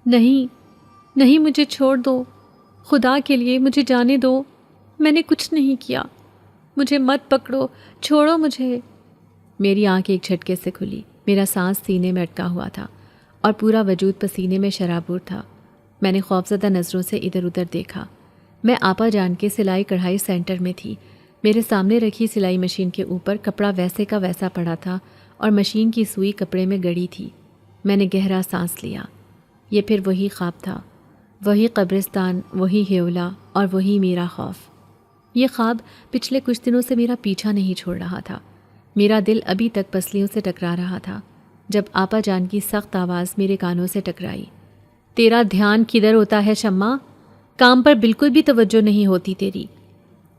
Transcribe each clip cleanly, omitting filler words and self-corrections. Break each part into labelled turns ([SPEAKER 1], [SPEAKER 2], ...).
[SPEAKER 1] نہیں نہیں، مجھے چھوڑ دو، خدا کے لیے مجھے جانے دو، میں نے کچھ نہیں کیا، مجھے مت پکڑو، چھوڑو مجھے۔ میری آنکھ ایک جھٹکے سے کھلی، میرا سانس سینے میں اٹکا ہوا تھا اور پورا وجود پسینے میں شرابور تھا۔ میں نے خوفزدہ نظروں سے ادھر ادھر دیکھا۔ میں آپا جان کے سلائی کڑھائی سینٹر میں تھی۔ میرے سامنے رکھی سلائی مشین کے اوپر کپڑا ویسے کا ویسا پڑا تھا اور مشین کی سوئی کپڑے میں گڑی تھی۔ میں نے گہرا سانس لیا۔ یہ پھر وہی خواب تھا، وہی قبرستان، وہی ہیولا اور وہی میرا خوف۔ یہ خواب پچھلے کچھ دنوں سے میرا پیچھا نہیں چھوڑ رہا تھا۔ میرا دل ابھی تک پسلیوں سے ٹکرا رہا تھا جب آپا جان کی سخت آواز میرے کانوں سے ٹکرائی۔ تیرا دھیان کدھر ہوتا ہے شمع؟ کام پر بالکل بھی توجہ نہیں ہوتی تیری۔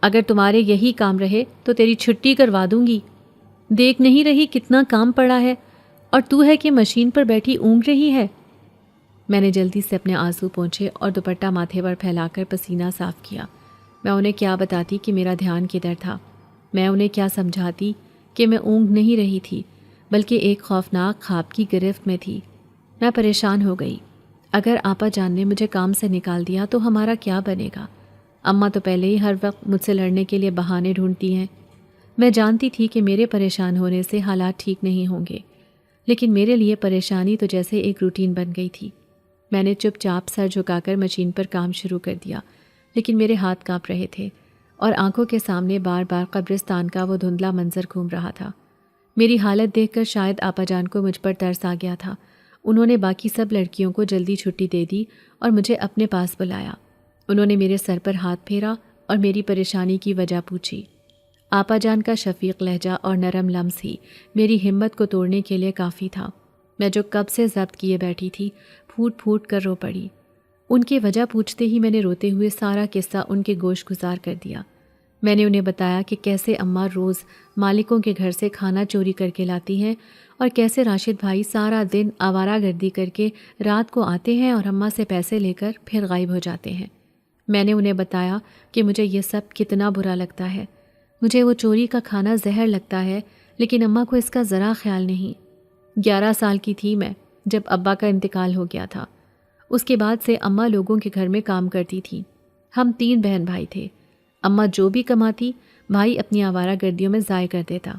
[SPEAKER 1] اگر تمہارے یہی کام رہے تو تیری چھٹی کروا دوں گی۔ دیکھ نہیں رہی کتنا کام پڑا ہے اور تو ہے کہ مشین پر بیٹھی اونگ رہی ہے۔ میں نے جلدی سے اپنے آنسو پونچھے اور دوپٹہ ماتھے پر پھیلا کر پسینہ صاف کیا۔ میں انہیں کیا بتاتی کہ میرا دھیان کدھر تھا؟ میں انہیں کیا سمجھاتی کہ میں اونگ نہیں رہی تھی بلکہ ایک خوفناک خواب کی گرفت میں تھی؟ میں پریشان ہو گئی۔ اگر آپا جان نے مجھے کام سے نکال دیا تو ہمارا کیا بنے گا؟ اماں تو پہلے ہی ہر وقت مجھ سے لڑنے کے لیے بہانے ڈھونڈتی ہیں۔ میں جانتی تھی کہ میرے پریشان ہونے سے حالات ٹھیک نہیں ہوں گے، لیکن میرے لیے پریشانی تو جیسے ایک روٹین بن گئی تھی۔ میں نے چپ چاپ سر جھکا کر مشین پر کام شروع کر دیا، لیکن میرے ہاتھ کانپ رہے تھے اور آنکھوں کے سامنے بار بار قبرستان کا وہ دھندلا منظر گھوم رہا تھا۔ میری حالت دیکھ کر شاید آپا جان کو مجھ پر ترس آ گیا تھا۔ انہوں نے باقی سب لڑکیوں کو جلدی چھٹی دے دی اور مجھے اپنے پاس بلایا۔ انہوں نے میرے سر پر ہاتھ پھیرا اور میری پریشانی کی وجہ پوچھی۔ آپا جان کا شفیق لہجہ اور نرم لمس ہی میری ہمت کو توڑنے کے لیے کافی تھا۔ میں جو کب سے ضبط کیے بیٹھی تھی پھوٹ پھوٹ کر رو پڑی۔ ان کی وجہ پوچھتے ہی میں نے روتے ہوئے سارا قصہ ان کے گوش گزار کر دیا۔ میں نے انہیں بتایا کہ کیسے اماں روز مالکوں کے گھر سے کھانا چوری کر کے لاتی ہیں اور کیسے راشد بھائی سارا دن آوارہ گردی کر کے رات کو آتے ہیں اور اماں سے پیسے لے کر پھر غائب ہو جاتے ہیں۔ میں نے انہیں بتایا کہ مجھے یہ سب کتنا برا لگتا ہے، مجھے وہ چوری کا کھانا زہر لگتا ہے، لیکن اماں کو اس کا ذرا خیال نہیں۔ 11 سال کی تھی میں جب ابا کا انتقال ہو گیا تھا۔ اس کے بعد سے اماں لوگوں کے گھر میں کام کرتی تھی۔ ہم 3 بہن بھائی تھے۔ اماں جو بھی کماتی بھائی اپنی آوارہ گردیوں میں ضائع کر دیتا۔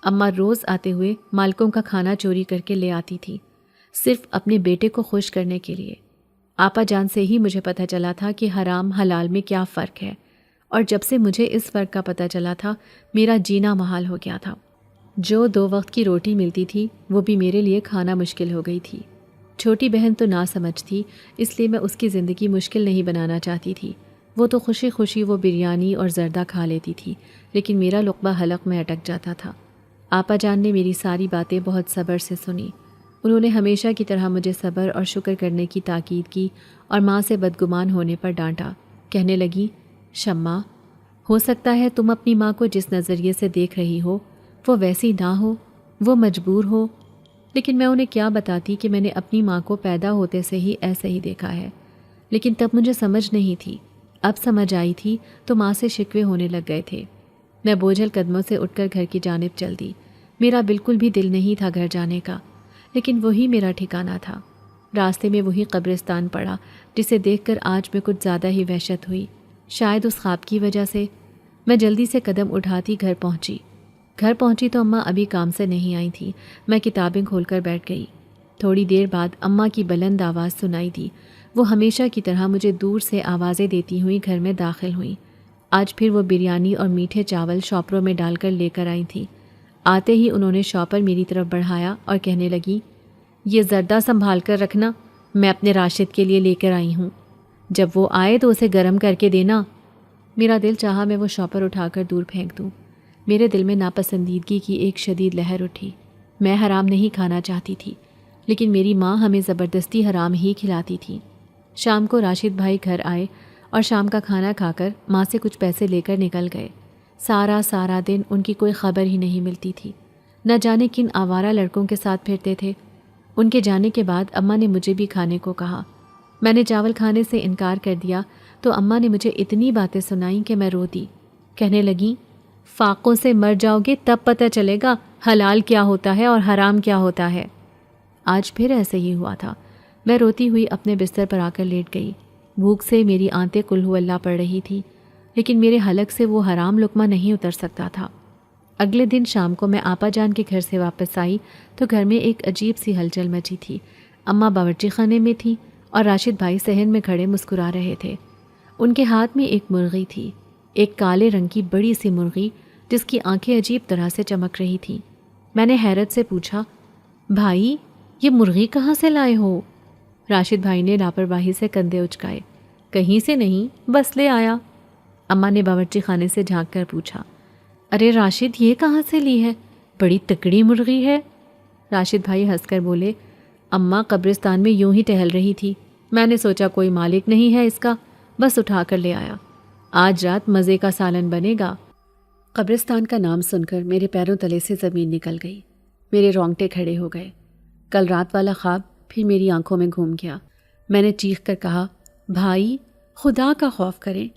[SPEAKER 1] اماں روز آتے ہوئے مالکوں کا کھانا چوری کر کے لے آتی تھی، صرف اپنے بیٹے کو خوش کرنے کے لیے۔ آپا جان سے ہی مجھے پتہ چلا تھا کہ حرام حلال میں کیا فرق ہے، اور جب سے مجھے اس فرق کا پتہ چلا تھا میرا جینا محال ہو گیا تھا۔ جو 2 وقت کی روٹی ملتی تھی وہ بھی میرے لیے کھانا مشکل ہو گئی تھی۔ چھوٹی بہن تو نہ سمجھ تھی، اس لیے میں اس کی زندگی مشکل نہیں بنانا چاہتی تھی۔ وہ تو خوشی خوشی وہ بریانی اور زردہ کھا لیتی تھی، لیکن میرا لقمہ حلق میں اٹک جاتا تھا۔ آپا جان نے میری ساری باتیں بہت صبر سے سنی۔ انہوں نے ہمیشہ کی طرح مجھے صبر اور شکر کرنے کی تاکید کی اور ماں سے بدگمان ہونے پر ڈانٹا۔ کہنے لگی، شمع، ہو سکتا ہے تم اپنی ماں کو جس نظریے سے دیکھ رہی ہو وہ ویسی نہ ہو، وہ مجبور ہو، لیکن میں انہیں کیا بتاتی کہ میں نے اپنی ماں کو پیدا ہوتے سے ہی ایسے ہی دیکھا ہے۔ لیکن تب مجھے سمجھ نہیں تھی، اب سمجھ آئی تھی تو ماں سے شکوے ہونے لگ گئے تھے۔ میں بوجھل قدموں سے اٹھ کر گھر کی جانب چل دی۔ میرا بالکل بھی دل نہیں تھا گھر جانے کا، لیکن وہی میرا ٹھکانہ تھا۔ راستے میں وہی قبرستان پڑا جسے دیکھ کر آج میں کچھ زیادہ ہی وحشت ہوئی، شاید اس خواب کی وجہ سے۔ میں جلدی سے قدم اٹھاتی گھر پہنچی تو اماں ابھی کام سے نہیں آئی تھی۔ میں کتابیں کھول کر بیٹھ گئی۔ تھوڑی دیر بعد اماں کی بلند آواز سنائی دی۔ وہ ہمیشہ کی طرح مجھے دور سے آوازیں دیتی ہوئی گھر میں داخل ہوئیں۔ آج پھر وہ بریانی اور میٹھے چاول شاپروں میں ڈال کر لے کر آئی تھیں۔ آتے ہی انہوں نے شاپر میری طرف بڑھایا اور کہنے لگی، یہ زردہ سنبھال کر رکھنا، میں اپنے راشد کے لیے لے کر آئی ہوں، جب وہ آئے تو اسے گرم کر کے دینا۔ میرا دل چاہا میں وہ شاپر اٹھا کر دور پھینک دوں۔ میرے دل میں ناپسندیدگی کی ایک شدید لہر اٹھی۔ میں حرام نہیں کھانا چاہتی تھی، لیکن میری ماں ہمیں زبردستی حرام ہی کھلاتی تھی۔ شام کو راشد بھائی گھر آئے اور شام کا کھانا کھا کر ماں سے کچھ پیسے لے کر نکل گئے۔ سارا دن ان کی کوئی خبر ہی نہیں ملتی تھی، نہ جانے کن آوارہ لڑکوں کے ساتھ پھرتے تھے۔ ان کے جانے کے بعد اماں نے مجھے بھی کھانے کو کہا۔ میں نے چاول کھانے سے انکار کر دیا تو اماں نے مجھے اتنی باتیں سنائیں کہ میں رو دی۔ کہنے لگیں، فاقوں سے مر جاؤ گے تب پتہ چلے گا حلال کیا ہوتا ہے اور حرام کیا ہوتا ہے۔ آج پھر ایسے ہی ہوا تھا۔ میں روتی ہوئی اپنے بستر پر آ کر لیٹ گئی۔ بھوک سے میری آنتیں قل ہو اللہ پڑ رہی تھی، لیکن میرے حلق سے وہ حرام لقمہ نہیں اتر سکتا تھا۔ اگلے دن شام کو میں آپا جان کے گھر سے واپس آئی تو گھر میں ایک عجیب سی ہلچل مچی تھی۔ اماں باورچی خانے میں تھیں اور راشد بھائی صحن میں کھڑے مسکرا رہے تھے۔ ان کے ہاتھ میں ایک مرغی تھی، ایک کالے رنگ کی بڑی سی مرغی جس کی آنکھیں عجیب طرح سے چمک رہی تھیں۔ میں نے حیرت سے پوچھا، بھائی یہ مرغی کہاں سے لائے ہو؟ راشد بھائی نے لاپرواہی سے کندھے اچکائے، کہیں سے نہیں، بس لے آیا۔ اماں نے باورچی خانے سے جھانک کر پوچھا، ارے راشد یہ کہاں سے لی ہے؟ بڑی تکڑی مرغی ہے۔ راشد بھائی ہنس کر بولے، اماں قبرستان میں یوں ہی ٹہل رہی تھی، میں نے سوچا کوئی مالک نہیں ہے اس کا، بس اٹھا کر لے آیا، آج رات مزے کا سالن بنے گا۔ قبرستان کا نام سن کر میرے پیروں تلے سے زمین نکل گئی، میرے رونگٹے کھڑے ہو گئے۔ کل رات والا خواب پھر میری آنکھوں میں گھوم گیا۔ میں نے چیخ کر کہا، بھائی خدا کا خوف کریں،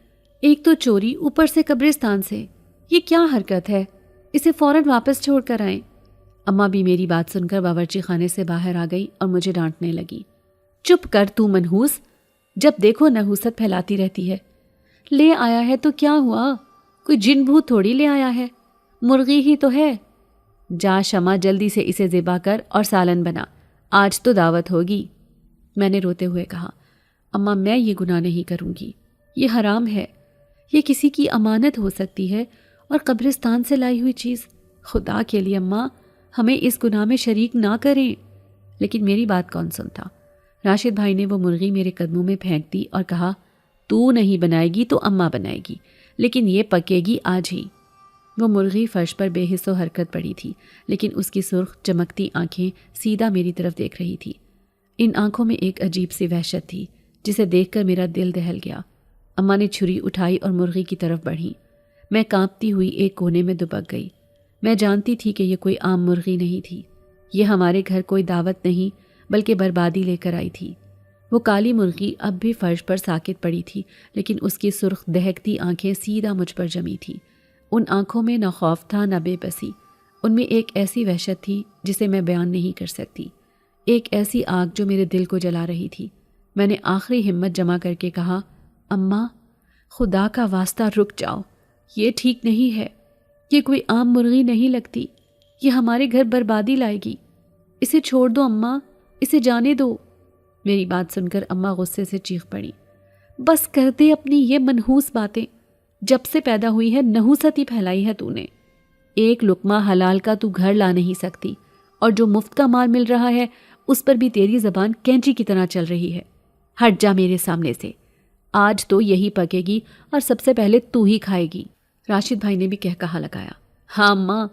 [SPEAKER 1] ایک تو چوری، اوپر سے قبرستان سے، یہ کیا حرکت ہے؟ اسے فوراً واپس چھوڑ کر آئیں۔ اماں بھی میری بات سن کر باورچی خانے سے باہر آ گئی اور مجھے ڈانٹنے لگی، چپ کر تو منحوس، جب دیکھو نحوست پھیلاتی رہتی ہے۔ لے آیا ہے تو کیا ہوا؟ کوئی جن بھوت تھوڑی لے آیا ہے، مرغی ہی تو ہے۔ جا شمع جلدی سے اسے ذبح کر اور سالن بنا، آج تو دعوت ہوگی۔ میں نے روتے ہوئے کہا، اماں میں یہ گناہ نہیں کروں گی، یہ حرام ہے، یہ کسی کی امانت ہو سکتی ہے اور قبرستان سے لائی ہوئی چیز، خدا کے لیے اماں ہمیں اس گناہ میں شریک نہ کریں۔ لیکن میری بات کون سنتا؟ راشد بھائی نے وہ مرغی میرے قدموں میں پھینک دی اور کہا، تو نہیں بنائے گی تو اماں بنائے گی، لیکن یہ پکے گی آج ہی۔ وہ مرغی فرش پر بے حس و حرکت پڑی تھی، لیکن اس کی سرخ چمکتی آنکھیں سیدھا میری طرف دیکھ رہی تھی۔ ان آنکھوں میں ایک عجیب سی وحشت تھی جسے دیکھ کر میرا دل دہل گیا۔ اماں نے چھری اٹھائی اور مرغی کی طرف بڑھی۔ میں کانپتی ہوئی ایک کونے میں دبک گئی۔ میں جانتی تھی کہ یہ کوئی عام مرغی نہیں تھی، یہ ہمارے گھر کوئی دعوت نہیں بلکہ بربادی لے کر آئی تھی۔ وہ کالی مرغی اب بھی فرش پر ساکت پڑی تھی، لیکن اس کی سرخ دہکتی آنکھیں سیدھا مجھ پر جمی تھی۔ ان آنکھوں میں نہ خوف تھا نہ بے بسی، ان میں ایک ایسی وحشت تھی جسے میں بیان نہیں کر سکتی، ایک ایسی آگ جو میرے دل کو جلا رہی تھی۔ میں نے آخری ہمت جمع کر کے کہا، اماں خدا کا واسطہ رک جاؤ، یہ ٹھیک نہیں ہے، یہ کوئی عام مرغی نہیں لگتی، یہ ہمارے گھر بربادی لائے گی، اسے چھوڑ دو اماں، اسے جانے دو۔ میری بات سن کر اماں غصے سے چیخ پڑی، بس کر دے اپنی یہ منحوس باتیں، جب سے پیدا ہوئی ہے نحوست ہی پھیلائی ہے تو نے، ایک لقمہ حلال کا تو گھر لا نہیں سکتی، اور جو مفت کا مال مل رہا ہے اس پر بھی تیری زبان کینچی کی طرح چل رہی ہے۔ ہٹ جا میرے سامنے سے، آج تو یہی پکے گی اور سب سے پہلے تو ہی کھائے گی۔ راشد بھائی نے بھی کہا لگایا، ہاں اماں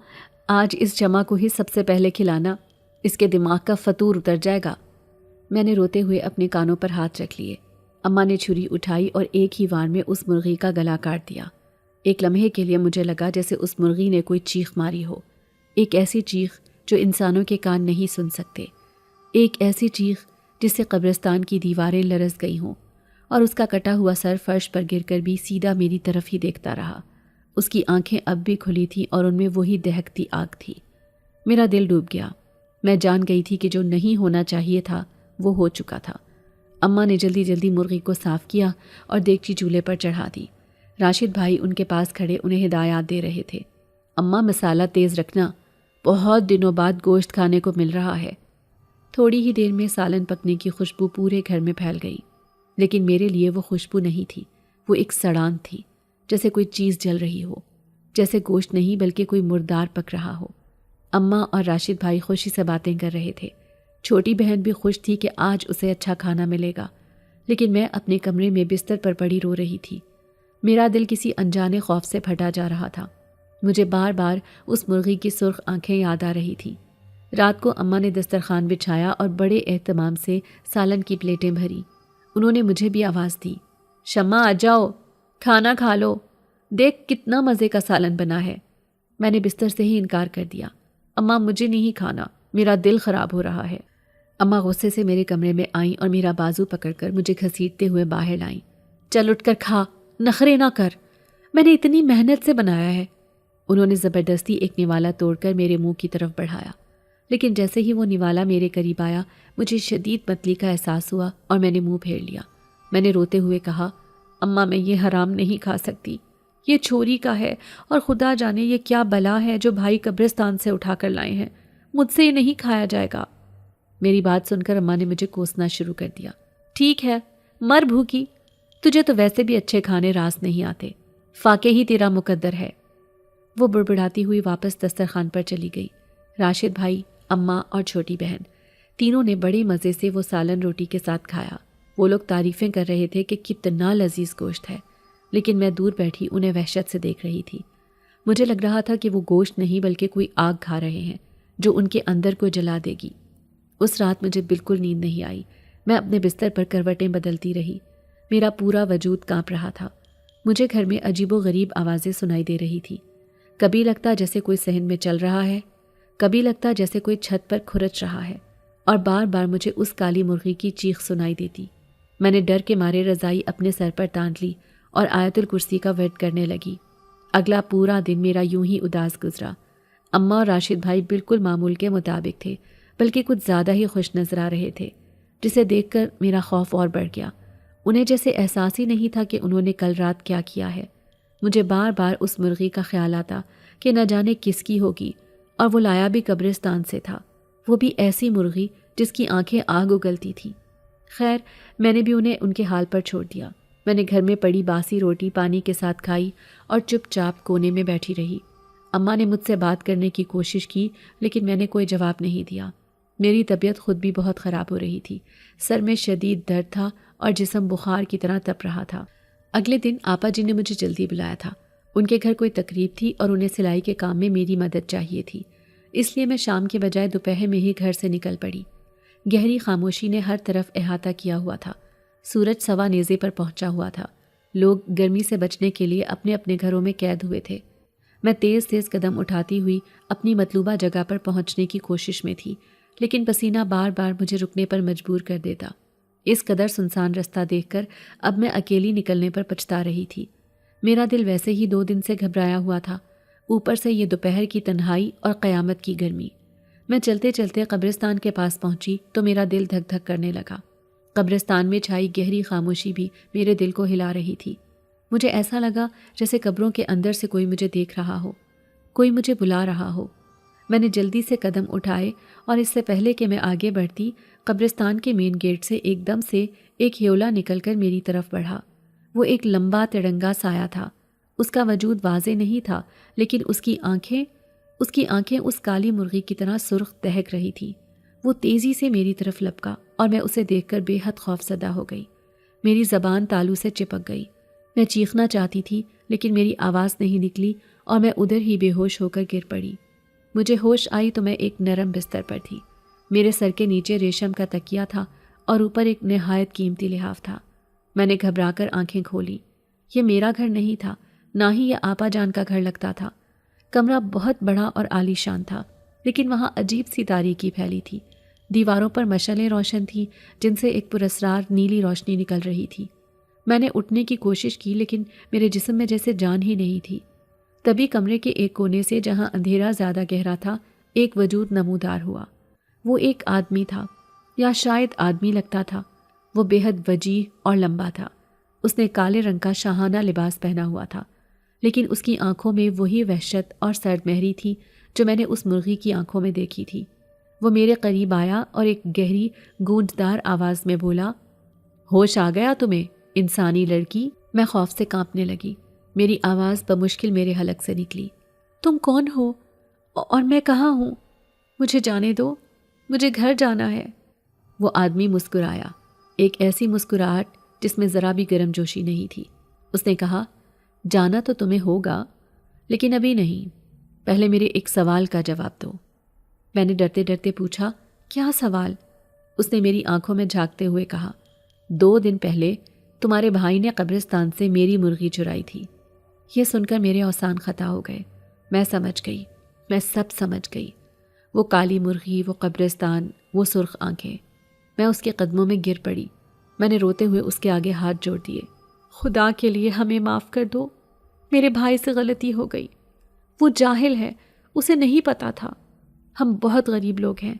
[SPEAKER 1] آج اس جمع کو ہی سب سے پہلے کھلانا، اس کے دماغ کا فطور اتر جائے گا۔ میں نے روتے ہوئے اپنے کانوں پر ہاتھ رکھ لیے۔ اماں نے چھری اٹھائی اور ایک ہی وار میں اس مرغی کا گلا کاٹ دیا۔ ایک لمحے کے لیے مجھے لگا جیسے اس مرغی نے کوئی چیخ ماری ہو، ایک ایسی چیخ جو انسانوں کے کان نہیں سن سکتے، ایک ایسی چیخ جس سے قبرستان کی دیواریں لرز گئی ہوں، اور اس کا کٹا ہوا سر فرش پر گر کر بھی سیدھا میری طرف ہی دیکھتا رہا۔ اس کی آنکھیں اب بھی کھلی تھیں اور ان میں وہی دہکتی آگ تھی۔ میرا دل ڈوب گیا، میں جان گئی تھی کہ جو نہیں ہونا چاہیے تھا وہ ہو چکا تھا۔ اماں نے جلدی جلدی مرغی کو صاف کیا اور دیگچی چولہے پر چڑھا دی۔ راشد بھائی ان کے پاس کھڑے انہیں ہدایات دے رہے تھے، اماں مسالہ تیز رکھنا، بہت دنوں بعد گوشت کھانے کو مل رہا ہے۔ تھوڑی ہی دیر میں سالن پکنے کی خوشبو پورے گھر میں پھیل گئی، لیکن میرے لیے وہ خوشبو نہیں تھی، وہ ایک سڑان تھی، جیسے کوئی چیز جل رہی ہو، جیسے گوشت نہیں بلکہ کوئی مردار پک رہا ہو۔ اماں اور راشد بھائی خوشی سے باتیں کر رہے تھے۔ چھوٹی بہن بھی خوش تھی کہ آج اسے اچھا کھانا ملے گا، لیکن میں اپنے کمرے میں بستر پر پڑی رو رہی تھی۔ میرا دل کسی انجانے خوف سے پھٹا جا رہا تھا۔ مجھے بار بار اس مرغی کی سرخ آنکھیں یاد آ رہی تھی۔ رات کو اماں نے دسترخوان بچھایا اور بڑے اہتمام سے سالن کی پلیٹیں بھری۔ انہوں نے مجھے بھی آواز دی، شمع آ جاؤ، کھانا کھا لو، دیکھ کتنا مزے کا سالن بنا ہے۔ میں نے بستر سے ہی انکار کر دیا، اماں مجھے نہیں کھانا، میرا دل خراب ہو رہا ہے۔ اماں غصے سے میرے کمرے میں آئیں اور میرا بازو پکڑ کر مجھے گھسیٹتے ہوئے باہر لائیں۔ چل اٹھ کر کھا، نخرے نہ کر، میں نے اتنی محنت سے بنایا ہے۔ انہوں نے زبردستی ایک نوالا توڑ کر میرے منہ کی طرف بڑھایا، لیکن جیسے ہی وہ نوالا میرے قریب آیا مجھے شدید متلی کا احساس ہوا اور میں نے منہ پھیر لیا۔ میں نے روتے ہوئے کہا، اماں میں یہ حرام نہیں کھا سکتی، یہ چھوری کا ہے اور خدا جانے یہ کیا بلا ہے جو بھائی قبرستان سے اٹھا کر لائے ہیں، مجھ سے یہ نہیں کھایا جائے گا۔ میری بات سن کر اماں نے مجھے کوسنا شروع کر دیا۔ ٹھیک ہے، مر بھوکی، تجھے تو ویسے بھی اچھے کھانے راس نہیں آتے، فاقے ہی تیرا مقدر ہے۔ وہ بڑبڑاتی ہوئی واپس دسترخوان پر چلی گئی۔ راشد بھائی، اماں اور چھوٹی بہن تینوں نے بڑے مزے سے وہ سالن روٹی کے ساتھ کھایا۔ وہ لوگ تعریفیں کر رہے تھے کہ کتنا لذیذ گوشت ہے، لیکن میں دور بیٹھی انہیں وحشت سے دیکھ رہی تھی۔ مجھے لگ رہا تھا کہ وہ گوشت نہیں بلکہ کوئی آگ کھا رہے ہیں جو ان کے اندر کو جلا دے گی۔ اس رات مجھے بالکل نیند نہیں آئی۔ میں اپنے بستر پر کروٹیں بدلتی رہی۔ میرا پورا وجود کانپ رہا تھا۔ مجھے گھر میں عجیب و غریب آوازیں سنائی دے رہی تھی۔ کبھی لگتا جیسے کوئی صحن میں چل رہا ہے، کبھی لگتا جیسے کوئی چھت پر کھرچ رہا ہے، اور بار بار مجھے اس کالی مرغی کی چیخ سنائی دیتی۔ میں نے ڈر کے مارے رضائی اپنے سر پر تان لی اور آیت الکرسی کا ورد کرنے لگی۔ اگلا پورا دن میرا یوں ہی اداس گزرا۔ اماں اور راشد بھائی بالکل معمول کے مطابق تھے، بلکہ کچھ زیادہ ہی خوش نظر آ رہے تھے، جسے دیکھ کر میرا خوف اور بڑھ گیا۔ انہیں جیسے احساس ہی نہیں تھا کہ انہوں نے کل رات کیا کیا ہے۔ مجھے بار بار اس مرغی کا خیال آتا کہ نہ جانے کس کی ہوگی، اور وہ لایا بھی قبرستان سے تھا، وہ بھی ایسی مرغی جس کی آنکھیں آگ اگلتی تھیں۔ خیر، میں نے بھی انہیں ان کے حال پر چھوڑ دیا۔ میں نے گھر میں پڑی باسی روٹی پانی کے ساتھ کھائی اور چپ چاپ کونے میں بیٹھی رہی۔ اماں نے مجھ سے بات کرنے کی کوشش کی، لیکن میں نے کوئی جواب نہیں دیا۔ میری طبیعت خود بھی بہت خراب ہو رہی تھی، سر میں شدید درد تھا اور جسم بخار کی طرح تپ رہا تھا۔ اگلے دن آپا جی نے مجھے جلدی بلایا تھا۔ ان کے گھر کوئی تقریب تھی اور انہیں سلائی کے کام میں میری مدد چاہیے تھی، اس لیے میں شام کے بجائے دوپہر میں ہی گھر سے نکل پڑی۔ گہری خاموشی نے ہر طرف احاطہ کیا ہوا تھا۔ سورج سوا نیزے پر پہنچا ہوا تھا۔ لوگ گرمی سے بچنے کے لیے اپنے اپنے گھروں میں قید ہوئے تھے۔ میں تیز تیز قدم اٹھاتی ہوئی اپنی مطلوبہ جگہ پر پہنچنے کی کوشش میں تھی، لیکن پسینہ بار بار مجھے رکنے پر مجبور کر دیتا۔ اس قدر سنسان رستہ دیکھ کر اب میں اکیلی نکلنے پر پچھتا رہی تھی۔ میرا دل ویسے ہی 2 دن سے گھبرایا ہوا تھا، اوپر سے یہ دوپہر کی تنہائی اور قیامت کی گرمی۔ میں چلتے چلتے قبرستان کے پاس پہنچی تو میرا دل دھک دھک کرنے لگا۔ قبرستان میں چھائی گہری خاموشی بھی میرے دل کو ہلا رہی تھی۔ مجھے ایسا لگا جیسے قبروں کے اندر سے کوئی مجھے دیکھ رہا ہو، کوئی مجھے بلا رہا ہو۔ میں نے جلدی سے قدم اٹھائے اور اس سے پہلے کہ میں آگے بڑھتی، قبرستان کے مین گیٹ سے ایک دم سے ایک ہیولا نکل کر میری طرف بڑھا۔ وہ ایک لمبا تڑنگا سایہ تھا۔ اس کا وجود واضح نہیں تھا، لیکن اس کی آنکھیں اس کالی مرغی کی طرح سرخ دہک رہی تھی۔ وہ تیزی سے میری طرف لپکا اور میں اسے دیکھ کر بے حد خوفزدہ ہو گئی۔ میری زبان تالو سے چپک گئی۔ میں چیخنا چاہتی تھی، لیکن میری آواز نہیں نکلی اور میں ادھر ہی بے ہوش ہو کر گر پڑی۔ مجھے ہوش آئی تو میں ایک نرم بستر پر تھی۔ میرے سر کے نیچے ریشم کا تکیہ تھا اور اوپر ایک نہایت قیمتی لحاف تھا۔ میں نے گھبرا کر آنکھیں کھولی۔ یہ میرا گھر نہیں تھا، نہ ہی یہ آپا جان کا گھر لگتا تھا۔ کمرہ بہت بڑا اور عالی شان تھا، لیکن وہاں عجیب سی تاریکی پھیلی تھی۔ دیواروں پر مشعلیں روشن تھیں جن سے ایک پراسرار نیلی روشنی نکل رہی تھی۔ میں نے اٹھنے کی کوشش کی، لیکن میرے جسم میں جیسے جان ہی نہیں تھی۔ تبھی کمرے کے ایک کونے سے، جہاں اندھیرا زیادہ گہرا تھا، ایک وجود نمودار ہوا۔ وہ ایک آدمی تھا، یا شاید آدمی لگتا تھا۔ وہ بے حد وجیح اور لمبا تھا۔ اس نے کالے رنگ کا شاہانہ لباس پہنا ہوا تھا، لیکن اس کی آنکھوں میں وہی وحشت اور سرد مہری تھی جو میں نے اس مرغی کی آنکھوں میں دیکھی تھی۔ وہ میرے قریب آیا اور ایک گہری گونجدار آواز میں بولا، ہوش آ گیا تمہیں انسانی لڑکی؟ میں خوف سے کانپنے لگی۔ میری آواز بمشکل میرے حلق سے نکلی۔ تم کون ہو اور میں کہاں ہوں؟ مجھے جانے دو، مجھے گھر جانا ہے۔ وہ آدمی مسکرایا، ایک ایسی مسکراہٹ جس میں ذرا بھی گرم جوشی نہیں تھی۔ اس نے کہا، جانا تو تمہیں ہوگا، لیکن ابھی نہیں، پہلے میرے ایک سوال کا جواب دو۔ میں نے ڈرتے ڈرتے پوچھا، کیا سوال؟ اس نے میری آنکھوں میں جھانکتے ہوئے کہا، 2 دن پہلے تمہارے بھائی نے قبرستان سے میری مرغی چرائی تھی۔ یہ سن کر میرے اوسان خطا ہو گئے۔ میں سمجھ گئی، میں سب سمجھ گئی۔ وہ کالی مرغی، وہ قبرستان، وہ سرخ آنکھیں۔ میں اس کے قدموں میں گر پڑی۔ میں نے روتے ہوئے اس کے آگے ہاتھ جوڑ دیے۔ خدا کے لیے ہمیں معاف کر دو، میرے بھائی سے غلطی ہو گئی، وہ جاہل ہے، اسے نہیں پتا تھا۔ ہم بہت غریب لوگ ہیں،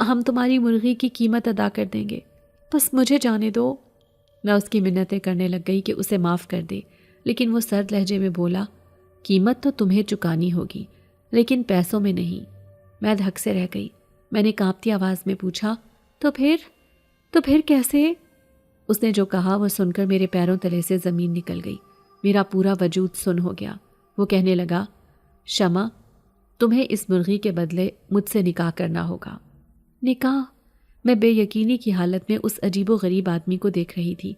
[SPEAKER 1] ہم تمہاری مرغی کی قیمت ادا کر دیں گے، بس مجھے جانے دو۔ میں اس کی منتیں کرنے لگ گئی کہ اسے معاف کر دے، لیکن وہ سرد لہجے میں بولا، قیمت تو تمہیں چکانی ہوگی لیکن پیسوں میں نہیں۔ میں دھک سے رہ گئی۔ میں نے کانپتی آواز میں پوچھا، تو پھر کیسے؟ اس نے جو کہا وہ سن کر میرے پیروں تلے سے زمین نکل گئی، میرا پورا وجود سن ہو گیا۔ وہ کہنے لگا، شمع، تمہیں اس مرغی کے بدلے مجھ سے نکاح کرنا ہوگا۔ نکاح؟ میں بے یقینی کی حالت میں اس عجیب و غریب آدمی کو دیکھ رہی تھی۔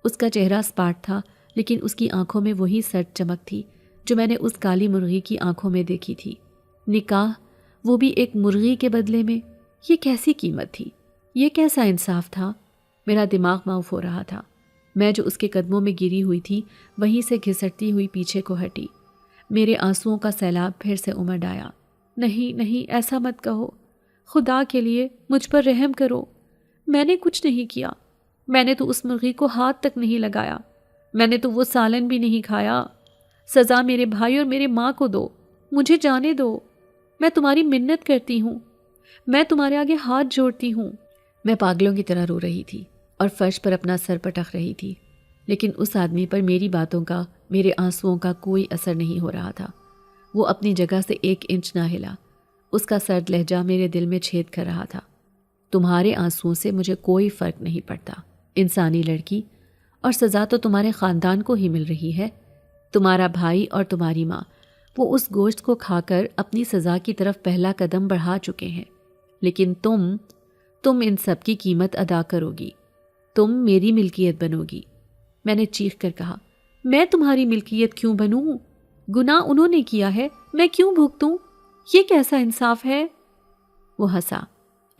[SPEAKER 1] اس کا چہرہ سپاٹ تھا لیکن اس کی آنکھوں میں وہی سرد چمک تھی جو میں نے اس کالی مرغی کی آنکھوں میں دیکھی تھی۔ نکاح، وہ بھی ایک مرغی کے بدلے میں؟ یہ کیسی قیمت تھی؟ یہ کیسا انصاف تھا؟ میرا دماغ معاف ہو رہا تھا۔ میں جو اس کے قدموں میں گری ہوئی تھی وہیں سے گھسٹتی ہوئی پیچھے کو ہٹی۔ میرے آنسوؤں کا سیلاب پھر سے امڈ آیا۔ نہیں، ایسا مت کہو، خدا کے لیے مجھ پر رحم کرو۔ میں نے کچھ نہیں کیا، میں نے تو اس مرغی کو ہاتھ تک نہیں لگایا، میں نے تو وہ سالن بھی نہیں کھایا۔ سزا میرے بھائی اور میرے ماں کو دو، مجھے جانے دو، میں تمہاری منت کرتی ہوں، میں تمہارے آگے ہاتھ جوڑتی ہوں۔ میں پاگلوں کی طرح رو رہی تھی اور فرش پر اپنا سر پٹک رہی تھی، لیکن اس آدمی پر میری باتوں کا، میرے آنسوؤں کا کوئی اثر نہیں ہو رہا تھا۔ وہ اپنی جگہ سے 1 انچ نہ ہلا۔ اس کا سرد لہجہ میرے دل میں چھید کر رہا تھا۔ تمہارے آنسوؤں سے مجھے کوئی فرق نہیں پڑتا، انسانی لڑکی، اور سزا تو تمہارے خاندان کو ہی مل رہی ہے۔ تمہارا بھائی اور تمہاری ماں، وہ اس گوشت کو کھا کر اپنی سزا کی طرف پہلا قدم بڑھا چکے ہیں، لیکن تم ان سب کی قیمت ادا کرو گی، تم میری ملکیت بنو گی۔ میں نے چیخ کر کہا، میں تمہاری ملکیت کیوں بنوں؟ گناہ انہوں نے کیا ہے، میں کیوں بھگتوں؟ یہ کیسا انصاف ہے؟ وہ ہنسا،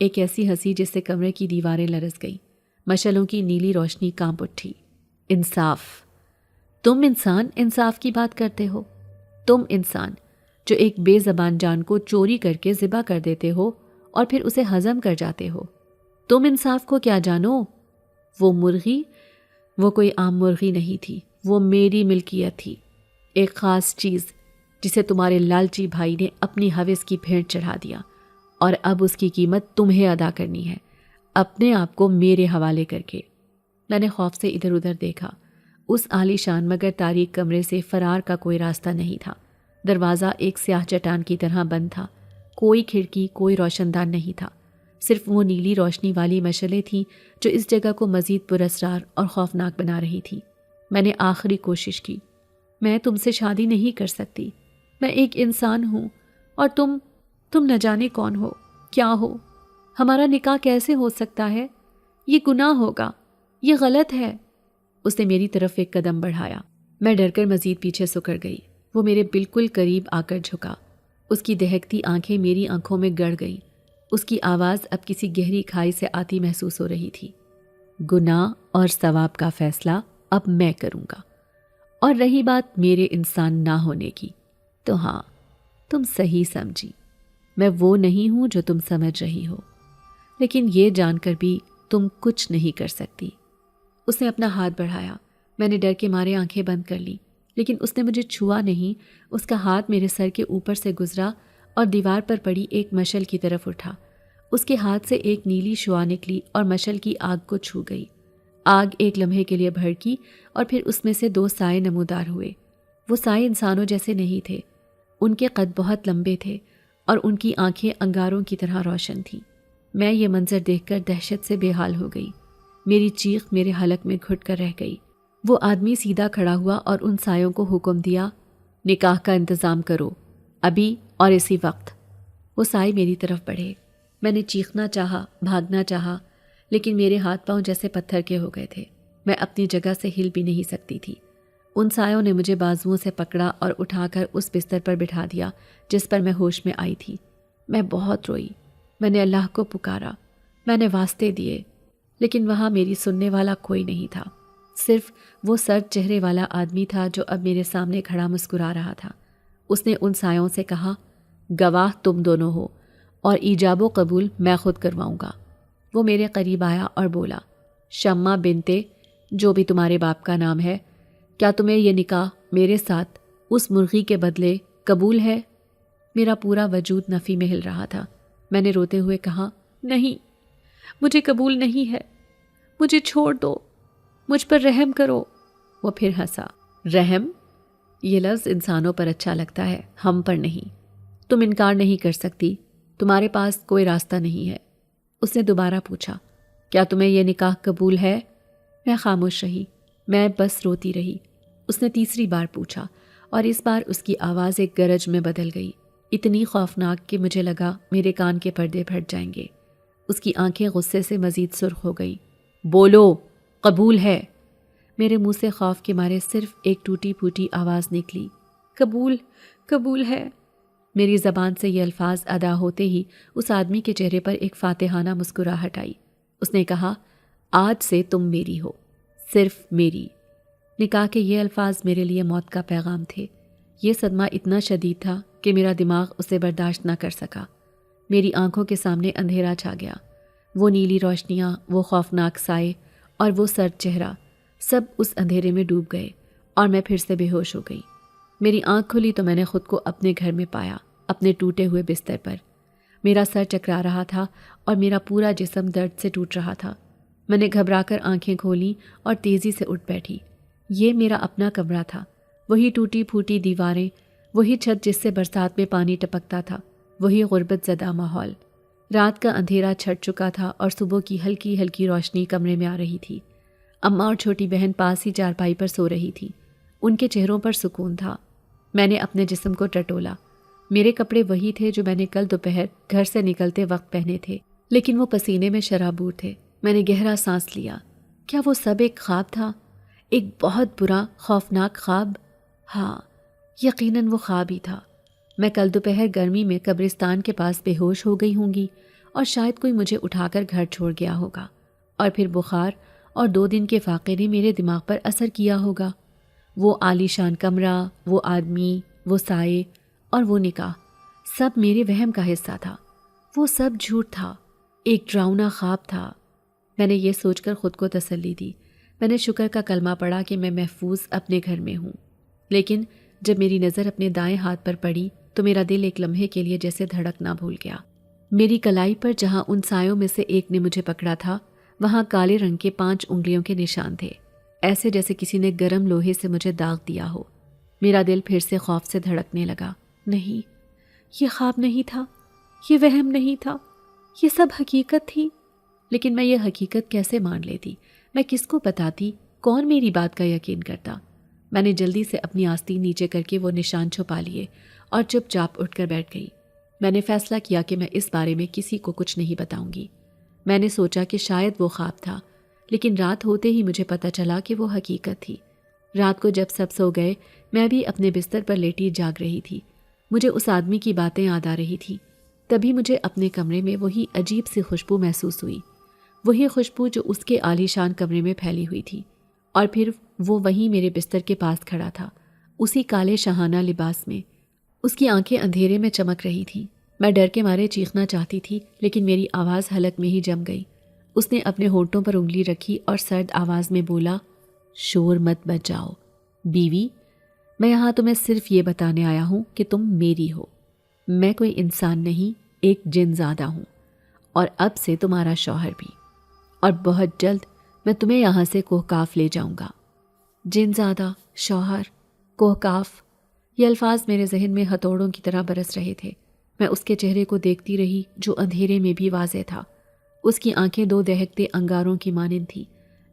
[SPEAKER 1] ایک ایسی ہنسی جس سے کمرے کی دیواریں لرز گئی، مشعلوں کی نیلی روشنی کانپ اٹھی۔ انصاف؟ تم انسان انصاف کی بات کرتے ہو؟ تم انسان جو ایک بے زبان جان کو چوری کر کے ذبح کر دیتے ہو اور پھر اسے ہضم کر جاتے ہو، تم انصاف کو کیا جانو؟ وہ مرغی، وہ کوئی عام مرغی نہیں تھی، وہ میری ملکیت تھی، ایک خاص چیز جسے تمہارے لالچی بھائی نے اپنی ہوس کی بھینٹ چڑھا دیا، اور اب اس کی قیمت تمہیں ادا کرنی ہے، اپنے آپ کو میرے حوالے کر کے۔ میں نے خوف سے ادھر ادھر دیکھا۔ اس عالی شان مگر تاریک کمرے سے فرار کا کوئی راستہ نہیں تھا۔ دروازہ ایک سیاہ چٹان کی طرح بند تھا، کوئی کھڑکی، کوئی روشن دان نہیں تھا، صرف وہ نیلی روشنی والی مشعلیں تھیں جو اس جگہ کو مزید پراسرار اور خوفناک بنا رہی تھی۔ میں نے آخری کوشش کی، میں تم سے شادی نہیں کر سکتی، میں ایک انسان ہوں اور تم نہ جانے کون ہو، کیا ہو، ہمارا نکاح کیسے ہو سکتا ہے؟ یہ گناہ ہوگا، یہ غلط ہے۔ اس نے میری طرف ایک قدم بڑھایا۔ میں ڈر کر مزید پیچھے سکڑ گئی۔ وہ میرے بالکل قریب آ کر جھکا۔ اس کی دہکتی آنکھیں میری آنکھوں میں گڑ گئیں۔ اس کی آواز اب کسی گہری کھائی سے آتی محسوس ہو رہی تھی۔ گناہ اور ثواب کا فیصلہ اب میں کروں گا، اور رہی بات میرے انسان نہ ہونے کی، تو ہاں، تم صحیح سمجھی، میں وہ نہیں ہوں جو تم سمجھ رہی ہو، لیکن یہ جان کر بھی تم کچھ نہیں کر سکتی۔ اس نے اپنا ہاتھ بڑھایا۔ میں نے ڈر کے مارے آنکھیں بند کر لی، لیکن اس نے مجھے چھوا نہیں۔ اس کا ہاتھ میرے سر کے اوپر سے گزرا اور دیوار پر پڑی ایک مشعل کی طرف اٹھا۔ اس کے ہاتھ سے ایک نیلی شعاع نکلی اور مشعل کی آگ کو چھو گئی۔ آگ ایک لمحے کے لیے بھڑکی اور پھر اس میں سے 2 سائے نمودار ہوئے۔ وہ سائے انسانوں جیسے نہیں تھے، ان کے قد بہت لمبے تھے اور ان کی آنکھیں انگاروں کی طرح روشن تھیں۔ میں یہ منظر دیکھ کر دہشت سے بے حال ہو گئی۔ میری چیخ میرے حلق میں گھٹ کر رہ گئی۔ وہ آدمی سیدھا کھڑا ہوا اور ان سایوں کو حکم دیا، نکاح کا انتظام کرو، ابھی اور اسی وقت۔ وہ سائے میری طرف بڑھے۔ میں نے چیخنا چاہا، بھاگنا چاہا، لیکن میرے ہاتھ پاؤں جیسے پتھر کے ہو گئے تھے۔ میں اپنی جگہ سے ہل بھی نہیں سکتی تھی۔ ان سایوں نے مجھے بازوؤں سے پکڑا اور اٹھا کر اس بستر پر بٹھا دیا جس پر میں ہوش میں آئی تھی۔ میں بہت روئی، میں نے اللہ کو پکارا، میں نے واسطے دیے، لیکن وہاں میری سننے والا کوئی نہیں تھا۔ صرف وہ سرد چہرے والا آدمی تھا جو اب میرے سامنے کھڑا مسکرا رہا تھا۔ اس نے ان سایوں سے کہا، گواہ تم دونوں ہو اور ایجاب و قبول میں خود کرواؤں گا۔ وہ میرے قریب آیا اور بولا، شمع بنتے، جو بھی تمہارے باپ کا نام ہے، کیا تمہیں یہ نکاح میرے ساتھ اس مرغی کے بدلے قبول ہے؟ میرا پورا وجود نفی میں ہل رہا تھا۔ میں نے روتے ہوئے کہا، نہیں، مجھے قبول نہیں ہے، مجھے چھوڑ دو، مجھ پر رحم کرو۔ وہ پھر ہنسا۔ رحم؟ یہ لفظ انسانوں پر اچھا لگتا ہے، ہم پر نہیں۔ تم انکار نہیں کر سکتی، تمہارے پاس کوئی راستہ نہیں ہے۔ اس نے دوبارہ پوچھا، کیا تمہیں یہ نکاح قبول ہے؟ میں خاموش رہی، میں بس روتی رہی۔ اس نے تیسری بار پوچھا، اور اس بار اس کی آواز ایک گرج میں بدل گئی، اتنی خوفناک کہ مجھے لگا میرے کان کے پردے پھٹ جائیں گے۔ اس کی آنکھیں غصے سے مزید سرخ ہو گئی۔ بولو، قبول ہے؟ میرے منہ سے خوف کے مارے صرف ایک ٹوٹی پھوٹی آواز نکلی، قبول، قبول ہے۔ میری زبان سے یہ الفاظ ادا ہوتے ہی اس آدمی کے چہرے پر ایک فاتحانہ مسکراہٹ آئی۔ اس نے کہا، آج سے تم میری ہو، صرف میری۔ نکاح کے یہ الفاظ میرے لیے موت کا پیغام تھے۔ یہ صدمہ اتنا شدید تھا کہ میرا دماغ اسے برداشت نہ کر سکا۔ میری آنکھوں کے سامنے اندھیرا چھا گیا۔ وہ نیلی روشنیاں، وہ خوفناک سائے اور وہ سرد چہرہ، سب اس اندھیرے میں ڈوب گئے اور میں پھر سے بے ہوش ہو گئی۔ میری آنکھ کھلی تو میں نے خود کو اپنے گھر میں پایا، اپنے ٹوٹے ہوئے بستر پر۔ میرا سر چکرا رہا تھا اور میرا پورا جسم درد سے ٹوٹ رہا تھا۔ میں نے گھبرا کر آنکھیں کھولیں اور تیزی سے اٹھ بیٹھی۔ یہ میرا اپنا کمرہ تھا، وہی ٹوٹی پھوٹی دیواریں، وہی چھت جس سے برسات میں پانی ٹپکتا تھا، وہی غربت زدہ ماحول۔ رات کا اندھیرا چھٹ چکا تھا اور صبح کی ہلکی ہلکی روشنی کمرے میں آ رہی تھی۔ اماں اور چھوٹی بہن پاس ہی چارپائی پر سو رہی تھی، ان کے چہروں پر سکون تھا۔ میں نے اپنے جسم کو ٹٹولا۔ میرے کپڑے وہی تھے جو میں نے کل دوپہر گھر سے نکلتے وقت پہنے تھے، لیکن وہ پسینے میں شرابور تھے۔ میں نے گہرا سانس لیا۔ کیا وہ سب ایک خواب تھا؟ ایک بہت برا، خوفناک خواب؟ ہاں، یقیناً وہ خواب ہی تھا۔ میں کل دوپہر گرمی میں قبرستان کے پاس بے ہوش ہو گئی ہوں گی اور شاید کوئی مجھے اٹھا کر گھر چھوڑ گیا ہوگا، اور پھر بخار اور 2 دن کے فاقے نے میرے دماغ پر اثر کیا ہوگا۔ وہ عالی شان کمرہ، وہ آدمی، وہ سائے اور وہ نکاح، سب میرے وہم کا حصہ تھا۔ وہ سب جھوٹ تھا، ایک ڈراؤنا خواب تھا۔ میں نے یہ سوچ کر خود کو تسلی دی۔ میں نے شکر کا کلمہ پڑھا کہ میں محفوظ اپنے گھر میں ہوں۔ لیکن جب میری نظر اپنے دائیں ہاتھ پر پڑی تو میرا دل ایک لمحے کے لیے جیسے دھڑکنا بھول گیا۔ میری کلائی پر جہاں ان سایوں میں سے ایک نے مجھے پکڑا تھا، وہاں کالے رنگ کے 5 انگلیوں کے نشان تھے، ایسے جیسے کسی نے گرم لوہے سے مجھے داغ دیا ہو۔ میرا دل پھر سے خوف سے دھڑکنے لگا۔ نہیں، یہ خواب نہیں تھا، یہ وہم نہیں تھا، یہ سب حقیقت تھی۔ لیکن میں یہ حقیقت کیسے مان لیتی؟ میں کس کو بتاتی؟ کون میری بات کا یقین کرتا؟ میں نے جلدی سے اپنی آستین نیچے کر کے وہ نشان چھپا لیے اور چپ چاپ اٹھ کر بیٹھ گئی۔ میں نے فیصلہ کیا کہ میں اس بارے میں کسی کو کچھ نہیں بتاؤں گی۔ میں نے سوچا کہ شاید وہ خواب تھا، لیکن رات ہوتے ہی مجھے پتہ چلا کہ وہ حقیقت تھی۔ رات کو جب سب سو گئے، میں بھی اپنے بستر پر لیٹی جاگ رہی تھی۔ مجھے اس آدمی کی باتیں یاد آ رہی تھی۔ تبھی مجھے اپنے کمرے میں وہی عجیب سی خوشبو محسوس ہوئی، وہی خوشبو جو اس کے عالی شان کمرے میں پھیلی ہوئی تھی، اور پھر وہ وہیں میرے بستر کے پاس کھڑا تھا، اسی کالے شاہانہ لباس میں۔ اس کی آنکھیں اندھیرے میں چمک رہی تھیں۔ میں ڈر کے مارے چیخنا چاہتی تھی، لیکن میری آواز حلق میں ہی جم گئی۔ اس نے اپنے ہونٹوں پر انگلی رکھی اور سرد آواز میں بولا، شور مت بچاؤ بیوی، میں یہاں تمہیں صرف یہ بتانے آیا ہوں کہ تم میری ہو۔ میں کوئی انسان نہیں، ایک جن زادہ ہوں، اور اب سے تمہارا شوہر بھی، اور بہت جلد میں تمہیں یہاں سے کوہکاف لے جاؤں گا۔ جن زادہ، شوہر، کوہکاف، یہ الفاظ میرے ذہن میں ہتھوڑوں کی طرح برس رہے تھے۔ میں اس کے چہرے کو دیکھتی رہی جو اندھیرے میں بھی واضح تھا۔ اس کی آنکھیں 2 دہکتے انگاروں کی مانند تھیں،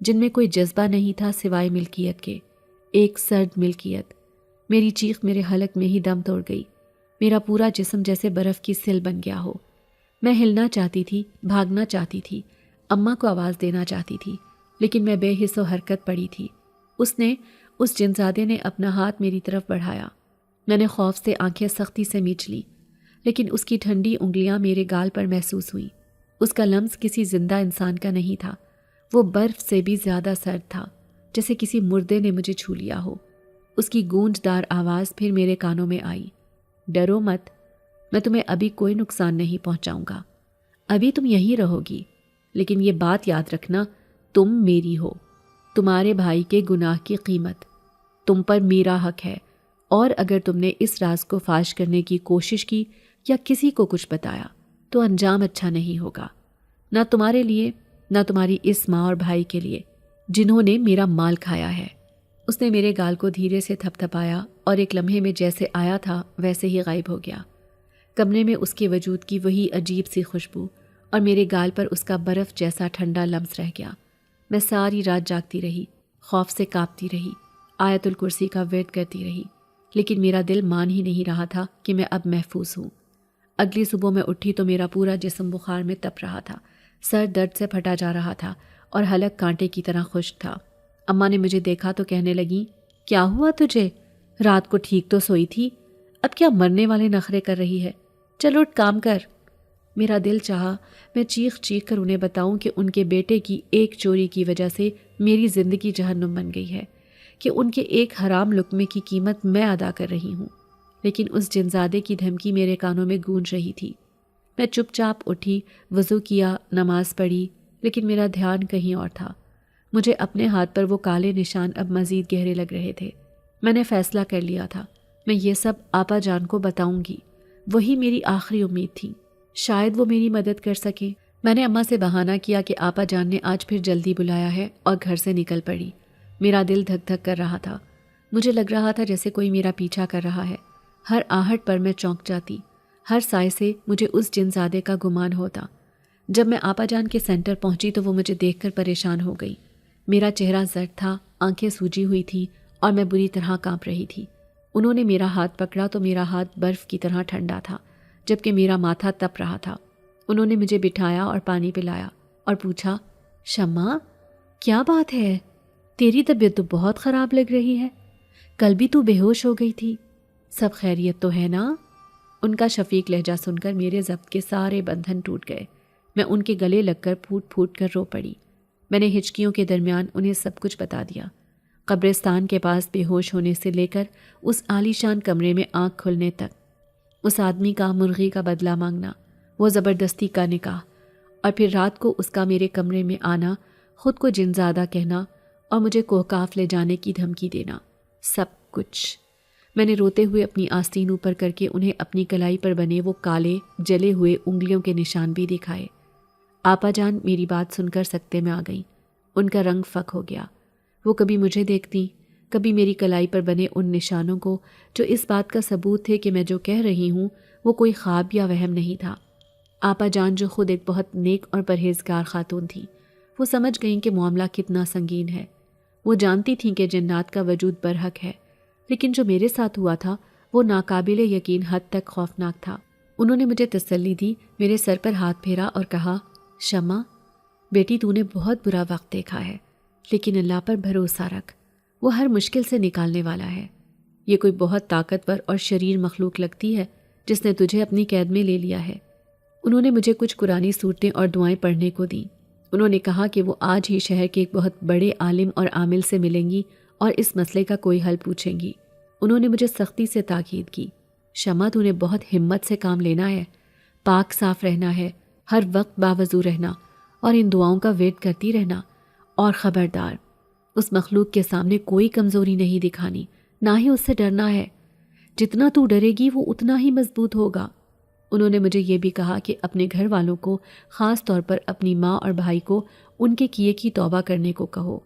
[SPEAKER 1] جن میں کوئی جذبہ نہیں تھا سوائے ملکیت کے، ایک سرد ملکیت۔ میری چیخ میرے حلق میں ہی دم توڑ گئی۔ میرا پورا جسم جیسے برف کی سل بن گیا ہو۔ میں ہلنا چاہتی تھی، بھاگنا چاہتی تھی، اماں کو آواز دینا چاہتی تھی، لیکن میں بے حس و حرکت پڑی تھی۔ اس جنزادے نے اپنا ہاتھ میری طرف بڑھایا۔ میں نے خوف سے آنکھیں سختی سے میچ لی، لیکن اس کی ٹھنڈی انگلیاں میرے گال پر محسوس ہوئیں۔ اس کا لمس کسی زندہ انسان کا نہیں تھا، وہ برف سے بھی زیادہ سرد تھا، جیسے کسی مردے نے مجھے چھو لیا ہو۔ اس کی گونجدار آواز پھر میرے کانوں میں آئی، ڈرو مت، میں تمہیں ابھی کوئی نقصان نہیں پہنچاؤں گا، ابھی تم یہیں رہو گی، لیکن یہ بات یاد رکھنا، تم میری ہو۔ تمہارے بھائی کے گناہ کی قیمت تم پر میرا حق ہے، اور اگر تم نے اس راز کو فاش کرنے کی کوشش کی یا کسی کو کچھ بتایا تو انجام اچھا نہیں ہوگا، نہ تمہارے لیے نہ تمہاری اس ماں اور بھائی کے لیے جنہوں نے میرا مال کھایا ہے۔ اس نے میرے گال کو دھیرے سے تھپ تھپایا اور ایک لمحے میں جیسے آیا تھا ویسے ہی غائب ہو گیا۔ کمرے میں اس کے وجود کی وہی عجیب سی خوشبو اور میرے گال پر اس کا برف جیسا ٹھنڈا لمس رہ گیا۔ میں ساری رات جاگتی رہی، خوف سے کانپتی رہی، آیت الکرسی کا ورد کرتی رہی، لیکن میرا دل مان ہی نہیں رہا تھا کہ میں اب محفوظ ہوں۔ اگلی صبح میں اٹھی تو میرا پورا جسم بخار میں تپ رہا تھا، سر درد سے پھٹا جا رہا تھا اور حلق کانٹے کی طرح خشک تھا۔ اماں نے مجھے دیکھا تو کہنے لگیں، کیا ہوا تجھے؟ رات کو ٹھیک تو سوئی تھی، اب کیا مرنے والے نخرے کر رہی ہے؟ چلو اٹھ کام کر۔ میرا دل چاہا میں چیخ چیخ کر انہیں بتاؤں کہ ان کے بیٹے کی ایک چوری کی وجہ سے میری زندگی جہنم بن گئی ہے، کہ ان کے ایک حرام لقمے کی قیمت میں ادا کر رہی ہوں، لیکن اس جنزادے کی دھمکی میرے کانوں میں گونج رہی تھی۔ میں چپ چاپ اٹھی، وضو کیا، نماز پڑھی، لیکن میرا دھیان کہیں اور تھا۔ مجھے اپنے ہاتھ پر وہ کالے نشان اب مزید گہرے لگ رہے تھے۔ میں نے فیصلہ کر لیا تھا، میں یہ سب آپا جان کو بتاؤں گی، وہی میری آخری امید تھی، شاید وہ میری مدد کر سکیں۔ میں نے اماں سے بہانہ کیا کہ آپا جان نے آج پھر جلدی بلایا ہے اور گھر سے نکل پڑی۔ میرا دل دھک دھک کر رہا تھا، مجھے لگ رہا تھا جیسے کوئی میرا پیچھا کر رہا ہے۔ ہر آہٹ پر میں چونک جاتی، ہر سائے سے مجھے اس جنزادے کا گمان ہوتا۔ جب میں آپا جان کے سینٹر پہنچی تو وہ مجھے دیکھ کر پریشان ہو گئی۔ میرا چہرہ زرد تھا، آنکھیں سوجی ہوئی تھیں اور میں بری طرح کانپ رہی تھی۔ انہوں نے میرا ہاتھ پکڑا تو میرا ہاتھ برف کی طرح ٹھنڈا تھا، جبکہ میرا ماتھا تپ رہا تھا۔ انہوں نے مجھے بٹھایا اور پانی پلایا اور پوچھا، شمع کیا بات ہے؟ تیری طبیعت تو بہت خراب لگ رہی ہے، کل بھی تو بے ہوش ہو گئی تھی، سب خیریت تو ہے نا؟ ان کا شفیق لہجہ سن کر میرے ضبط کے سارے بندھن ٹوٹ گئے۔ میں ان کے گلے لگ کر پھوٹ پھوٹ کر رو پڑی۔ میں نے ہچکیوں کے درمیان انہیں سب کچھ بتا دیا، قبرستان کے پاس بے ہوش ہونے سے لے کر اس عالیشان کمرے میں آنکھ کھلنے تک، اس آدمی کا مرغی کا بدلہ مانگنا، وہ زبردستی کا نکاح، اور پھر رات کو اس کا میرے کمرے میں آنا، خود کو جنزادہ کہنا اور مجھے کوہکاف لے جانے کی دھمکی دینا، سب کچھ۔ میں نے روتے ہوئے اپنی آستین اوپر کر کے انہیں اپنی کلائی پر بنے وہ کالے جلے ہوئے انگلیوں کے نشان بھی دکھائے۔ آپا جان میری بات سن کر سکتے میں آ گئیں، ان کا رنگ فک ہو گیا۔ وہ کبھی مجھے دیکھتی، کبھی میری کلائی پر بنے ان نشانوں کو، جو اس بات کا ثبوت تھے کہ میں جو کہہ رہی ہوں وہ کوئی خواب یا وہم نہیں تھا۔ آپا جان جو خود ایک بہت نیک اور پرہیزگار خاتون تھیں، وہ سمجھ گئیں کہ معاملہ کتنا سنگین ہے۔ وہ جانتی تھیں کہ جنات کا وجود برحق ہے، لیکن جو میرے ساتھ ہوا تھا وہ ناقابل یقین حد تک خوفناک تھا۔ انہوں نے مجھے تسلی دی، میرے سر پر ہاتھ پھیرا اور کہا، شمع بیٹی تو نے بہت برا وقت دیکھا ہے، لیکن اللہ پر بھروسہ رکھ، وہ ہر مشکل سے نکالنے والا ہے۔ یہ کوئی بہت طاقتور اور شریر مخلوق لگتی ہے جس نے تجھے اپنی قید میں لے لیا ہے۔ انہوں نے مجھے کچھ قرآنی صورتیں اور دعائیں پڑھنے کو دیں۔ انہوں نے کہا کہ وہ آج ہی شہر کے ایک بہت بڑے عالم اور عامل سے ملیں گی اور اس مسئلے کا کوئی حل پوچھیں گی۔ انہوں نے مجھے سختی سے تاکید کی، شمع تو نے بہت ہمت سے کام لینا ہے، پاک صاف رہنا ہے، ہر وقت باوضو رہنا اور ان دعاؤں کا ویٹ کرتی رہنا، اور خبردار اس مخلوق کے سامنے کوئی کمزوری نہیں دکھانی، نہ ہی اس سے ڈرنا ہے، جتنا تو ڈرے گی وہ اتنا ہی مضبوط ہوگا۔ انہوں نے مجھے یہ بھی کہا کہ اپنے گھر والوں کو، خاص طور پر اپنی ماں اور بھائی کو، ان کے کیے کی توبہ کرنے کو کہو۔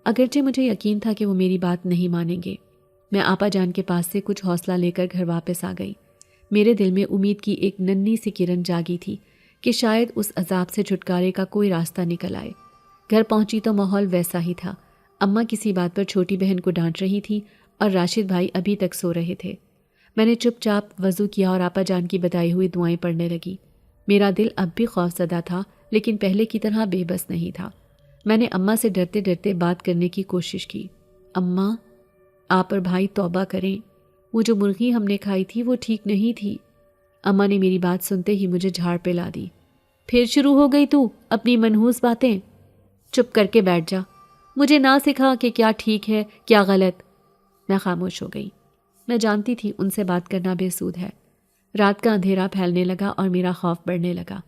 [SPEAKER 1] اگرچہ مجھے یقین تھا کہ وہ میری بات نہیں مانیں گے، میں آپا جان کے پاس سے کچھ حوصلہ لے کر گھر واپس آ گئی۔ میرے دل میں امید کی ایک ننھی سی کرن جاگی تھی کہ شاید اس عذاب سے چھٹکارے کا کوئی راستہ نکل آئے۔ گھر پہنچی تو ماحول ویسا ہی تھا۔ اماں کسی بات پر چھوٹی بہن کو ڈانٹ رہی تھی اور راشد بھائی ابھی تک سو رہے تھے۔ میں نے چپ چاپ وضو کیا اور آپا جان کی بتائی ہوئی دعائیں پڑھنے لگی۔ میرا دل اب بھی خوف زدہ تھا، لیکن پہلے کی طرح بے بس نہیں تھا۔ میں نے اماں سے ڈرتے ڈرتے بات کرنے کی کوشش کی، اماں آپ اور بھائی توبہ کریں، وہ جو مرغی ہم نے کھائی تھی وہ ٹھیک نہیں تھی۔ اماں نے میری بات سنتے ہی مجھے جھاڑ پہ لا دی۔ پھر شروع ہو گئی تو اپنی منحوس باتیں، چپ کر کے بیٹھ جا، مجھے نہ سکھا کہ کیا ٹھیک ہے کیا غلط۔ میں خاموش ہو گئی۔ میں جانتی تھی ان سے بات کرنا بے سود ہے۔ رات کا اندھیرا پھیلنے لگا اور میرا خوف بڑھنے لگا۔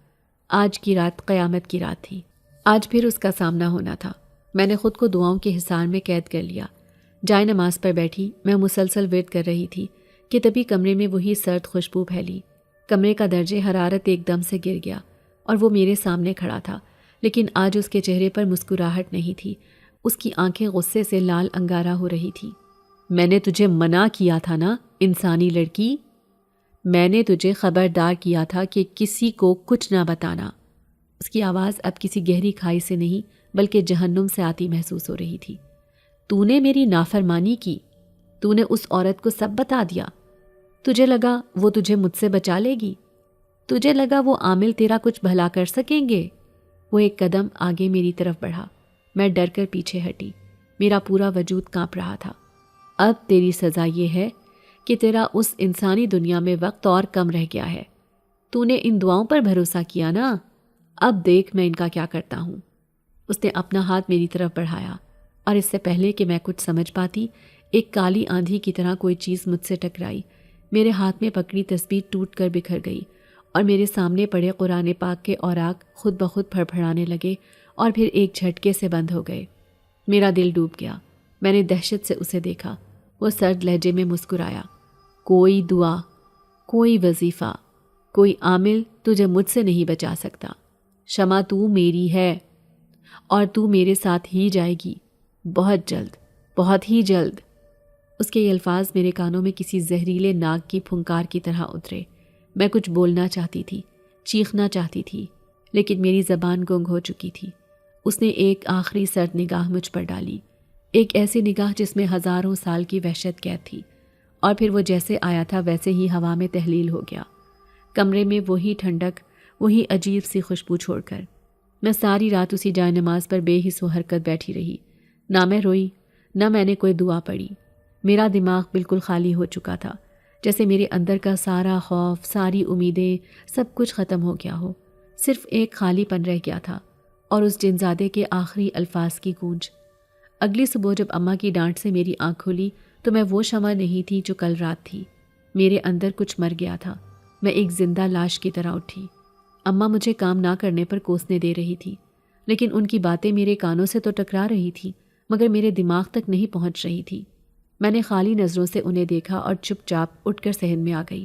[SPEAKER 1] آج کی رات قیامت کی رات تھی، آج پھر اس کا سامنا ہونا تھا۔ میں نے خود کو دعاؤں کے حصار میں قید کر لیا۔ جائے نماز پر بیٹھی، میں مسلسل ویٹ کر رہی تھی کہ تبھی کمرے میں وہی سرد خوشبو پھیلی۔ کمرے کا درجہ حرارت ایک دم سے گر گیا اور وہ میرے سامنے کھڑا تھا، لیکن آج اس کے چہرے پر مسکراہٹ نہیں تھی، اس کی آنکھیں غصے سے لال انگارہ ہو رہی تھی۔ میں نے تجھے منع کیا تھا نا انسانی لڑکی، میں نے تجھے خبردار کیا تھا کہ کسی کو کچھ نہ بتانا۔ اس کی آواز اب کسی گہری کھائی سے نہیں بلکہ جہنم سے آتی محسوس ہو رہی تھی۔ تو نے میری نافرمانی کی، تو نے اس عورت کو سب بتا دیا، تجھے لگا وہ تجھے مجھ سے بچا لے گی، تجھے لگا وہ عامل تیرا کچھ بھلا کر سکیں گے۔ وہ ایک قدم آگے میری طرف بڑھا، میں ڈر کر پیچھے ہٹی، میرا پورا وجود کانپ رہا تھا۔ اب تیری سزا یہ ہے کہ تیرا اس انسانی دنیا میں وقت اور کم رہ گیا ہے۔ تو نے ان دعاؤں پر بھروسہ کیا نا، اب دیکھ میں ان کا کیا کرتا ہوں۔ اس نے اپنا ہاتھ میری طرف بڑھایا اور اس سے پہلے کہ میں کچھ سمجھ پاتی، ایک کالی آندھی کی طرح کوئی چیز مجھ سے ٹکرائی، میرے ہاتھ میں پکڑی تسبیح ٹوٹ کر بکھر گئی اور میرے سامنے پڑے قرآن پاک کے اوراق خود بخود پھڑپھڑانے لگے اور پھر ایک جھٹکے سے بند ہو گئے۔ میرا دل ڈوب گیا۔ میں نے دہشت سے اسے دیکھا۔ وہ سرد لہجے میں مسکرایا۔ کوئی دعا، کوئی وظیفہ، کوئی عامل تجھے مجھ سے نہیں بچا سکتا۔ شمع تو میری ہے اور تو میرے ساتھ ہی جائے گی، بہت جلد، بہت ہی جلد۔ اس کے یہ الفاظ میرے کانوں میں کسی زہریلے ناگ کی پھنکار کی طرح اترے۔ میں کچھ بولنا چاہتی تھی، چیخنا چاہتی تھی، لیکن میری زبان گنگ ہو چکی تھی۔ اس نے ایک آخری سرد نگاہ مجھ پر ڈالی، ایک ایسی نگاہ جس میں ہزاروں سال کی وحشت قید تھی، اور پھر وہ جیسے آیا تھا ویسے ہی ہوا میں تحلیل ہو گیا۔ کمرے میں وہی ٹھنڈک، وہی عجیب سی خوشبو چھوڑ کر میں ساری رات اسی جائے نماز پر بے حس و حرکت بیٹھی رہی۔ نہ میں روئی، نہ میں نے کوئی دعا پڑھی۔ میرا دماغ بالکل خالی ہو چکا تھا، جیسے میرے اندر کا سارا خوف، ساری امیدیں، سب کچھ ختم ہو گیا ہو۔ صرف ایک خالی پن رہ گیا تھا اور اس جنزادے کے آخری الفاظ کی گونج۔ اگلی صبح جب اماں کی ڈانٹ سے میری آنکھ کھلی تو میں وہ شمع نہیں تھی جو کل رات تھی۔ میرے اندر کچھ مر گیا تھا، میں ایک زندہ لاش کی طرح اٹھی۔ اماں مجھے کام نہ کرنے پر کوسنے دے رہی تھی، لیکن ان کی باتیں میرے کانوں سے تو ٹکرا رہی تھی مگر میرے دماغ تک نہیں پہنچ رہی تھی۔ میں نے خالی نظروں سے انہیں دیکھا اور چپ چاپ اٹھ کر صحن میں آ گئی۔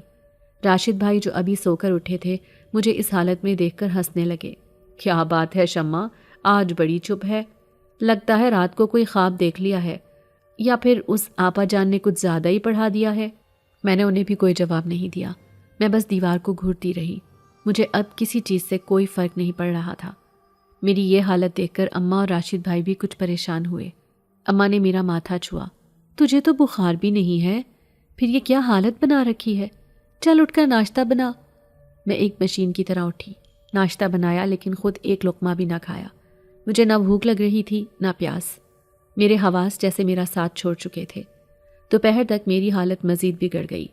[SPEAKER 1] راشد بھائی جو ابھی سو کر اٹھے تھے مجھے اس حالت میں دیکھ کر ہنسنے لگے۔ کیا بات ہے شمع، آج بڑی چپ ہے، لگتا ہے رات کو کوئی خواب دیکھ لیا ہے، یا پھر اس آپا جان نے کچھ زیادہ ہی پڑھا دیا ہے۔ میں نے انہیں بھی کوئی جواب نہیں دیا، میں بس دیوار کو گھورتی رہی۔ مجھے اب کسی چیز سے کوئی فرق نہیں پڑ رہا تھا۔ میری یہ حالت دیکھ کر اماں اور راشد بھائی بھی کچھ پریشان ہوئے۔ اماں نے میرا ماتھا چھوا۔ تجھے تو بخار بھی نہیں ہے، پھر یہ کیا حالت بنا رکھی ہے؟ چل اٹھ کر ناشتہ بنا۔ میں ایک مشین کی طرح اٹھی، ناشتہ بنایا لیکن خود ایک لقمہ بھی نہ کھایا۔ مجھے نہ بھوک لگ رہی تھی نہ پیاس، میرے حواس جیسے میرا ساتھ چھوڑ چکے تھے۔ دوپہر تک میری حالت مزید بگڑ گئی۔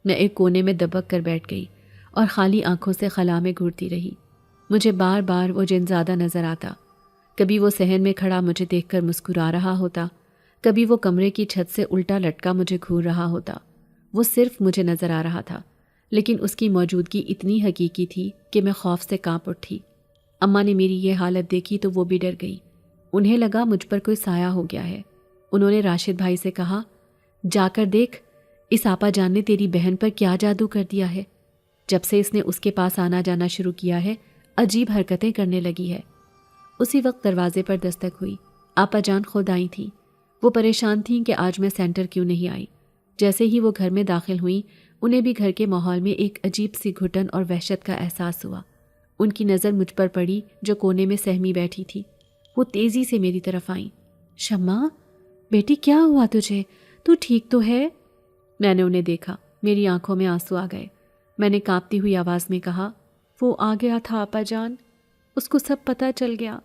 [SPEAKER 1] میں ایک کونے میں دبک کر بیٹھ گئی اور خالی آنکھوں سے خلا میں گھورتی رہی۔ مجھے بار بار وہ جنزادہ نظر آتا، کبھی وہ صحن میں کھڑا مجھے دیکھ کر مسکرا رہا ہوتا، کبھی وہ کمرے کی چھت سے الٹا لٹکا مجھے گھور رہا ہوتا۔ وہ صرف مجھے نظر آ رہا تھا، لیکن اس کی موجودگی اتنی حقیقی تھی کہ میں خوف سے کانپ اٹھی۔ اماں نے میری یہ حالت دیکھی تو وہ بھی ڈر گئی۔ انہیں لگا مجھ پر کوئی سایہ ہو گیا ہے۔ انہوں نے راشد بھائی سے کہا، جا کر دیکھ اس آپا جان نے تیری بہن پر کیا جادو کر دیا ہے۔ جب سے اس نے اس کے پاس آنا جانا شروع کیا ہے عجیب حرکتیں کرنے لگی ہے۔ اسی وقت دروازے پر دستک ہوئی۔ آپا جان خود آئی تھیں۔ وہ پریشان تھیں کہ آج میں سینٹر کیوں نہیں آئی۔ جیسے ہی وہ گھر میں داخل ہوئیں انہیں بھی گھر کے ماحول میں ایک عجیب سی گھٹن اور وحشت کا احساس ہوا۔ ان کی نظر مجھ پر پڑی جو کونے میں سہمی بیٹھی تھی۔ وہ تیزی سے میری طرف آئیں۔ شمع بیٹی کیا ہوا تجھے؟ تو ٹھیک تو ہے؟ میں نے انہیں دیکھا، میری آنکھوں میں آنسو آ گئے۔ میں نے کانپتی ہوئی آواز میں کہا، وہ آ گیا تھا آپا جان، اس کو سب پتہ چل گیا،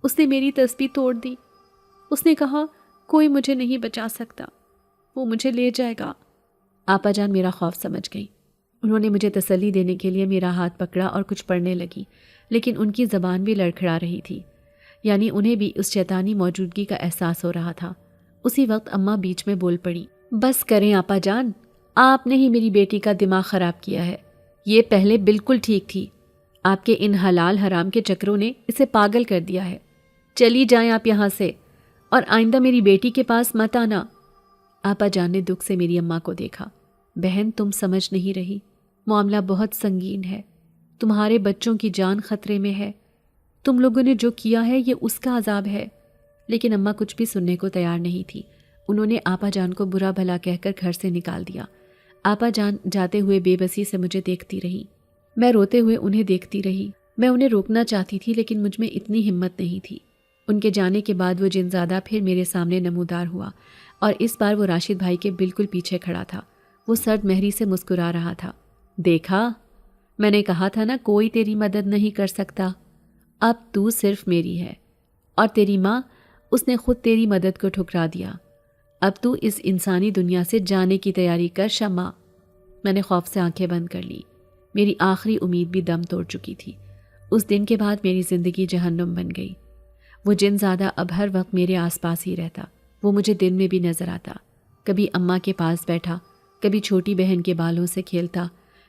[SPEAKER 1] اس نے میری تسبیح توڑ دی، اس نے کہا کوئی مجھے نہیں بچا سکتا، وہ مجھے لے جائے گا۔ آپا جان میرا خوف سمجھ گئی۔ انہوں نے مجھے تسلی دینے کے لیے میرا ہاتھ پکڑا اور کچھ پڑھنے لگی، لیکن ان کی زبان بھی لڑکھڑا رہی تھی، یعنی انہیں بھی اس شیطانی موجودگی کا احساس ہو رہا تھا۔ اسی وقت اماں بیچ میں بول پڑی، بس کریں آپا جان، آپ نے ہی میری بیٹی کا دماغ خراب کیا ہے۔ یہ پہلے بالکل ٹھیک تھی، آپ کے ان حلال حرام کے چکروں نے اسے پاگل کر دیا ہے۔ چلی جائیں آپ یہاں سے اور آئندہ میری بیٹی کے پاس مت آنا۔ آپا جان نے دکھ سے میری اماں کو دیکھا۔ بہن تم سمجھ نہیں رہی، معاملہ بہت سنگین ہے، تمہارے بچوں کی جان خطرے میں ہے، تم لوگوں نے جو کیا ہے یہ اس کا عذاب ہے۔ لیکن اماں کچھ بھی سننے کو تیار نہیں تھی۔ انہوں نے آپا جان کو برا بھلا کہہ کر گھر سے نکال دیا۔ آپا جان جاتے ہوئے بے بسی سے مجھے دیکھتی رہی، میں روتے ہوئے انہیں دیکھتی رہی۔ میں انہیں روکنا چاہتی تھی لیکن مجھ میں اتنی ہمت نہیں تھی۔ ان کے جانے کے بعد وہ جنزادہ پھر میرے سامنے نمودار ہوا، اور اس بار وہ راشد بھائی کے بالکل پیچھے کھڑا تھا۔ وہ سرد مہری سے مسکرا رہا تھا۔ دیکھا، میں نے کہا تھا نا کوئی تیری مدد نہیں کر سکتا، اب تو صرف میری ہے، اور تیری ماں، اس نے خود تیری مدد کو ٹھکرا دیا۔ اب تو اس انسانی دنیا سے جانے کی تیاری کر شمع۔ میں نے خوف سے آنکھیں بند کر لی۔ میری آخری امید بھی دم توڑ چکی تھی۔ اس دن کے بعد میری زندگی جہنم بن گئی۔ وہ جن زیادہ اب ہر وقت میرے آس پاس ہی رہتا۔ وہ مجھے دن میں بھی نظر آتا، کبھی اماں کے پاس بیٹھا، کبھی چھوٹی بہن کے بالوں سے کھیلتا،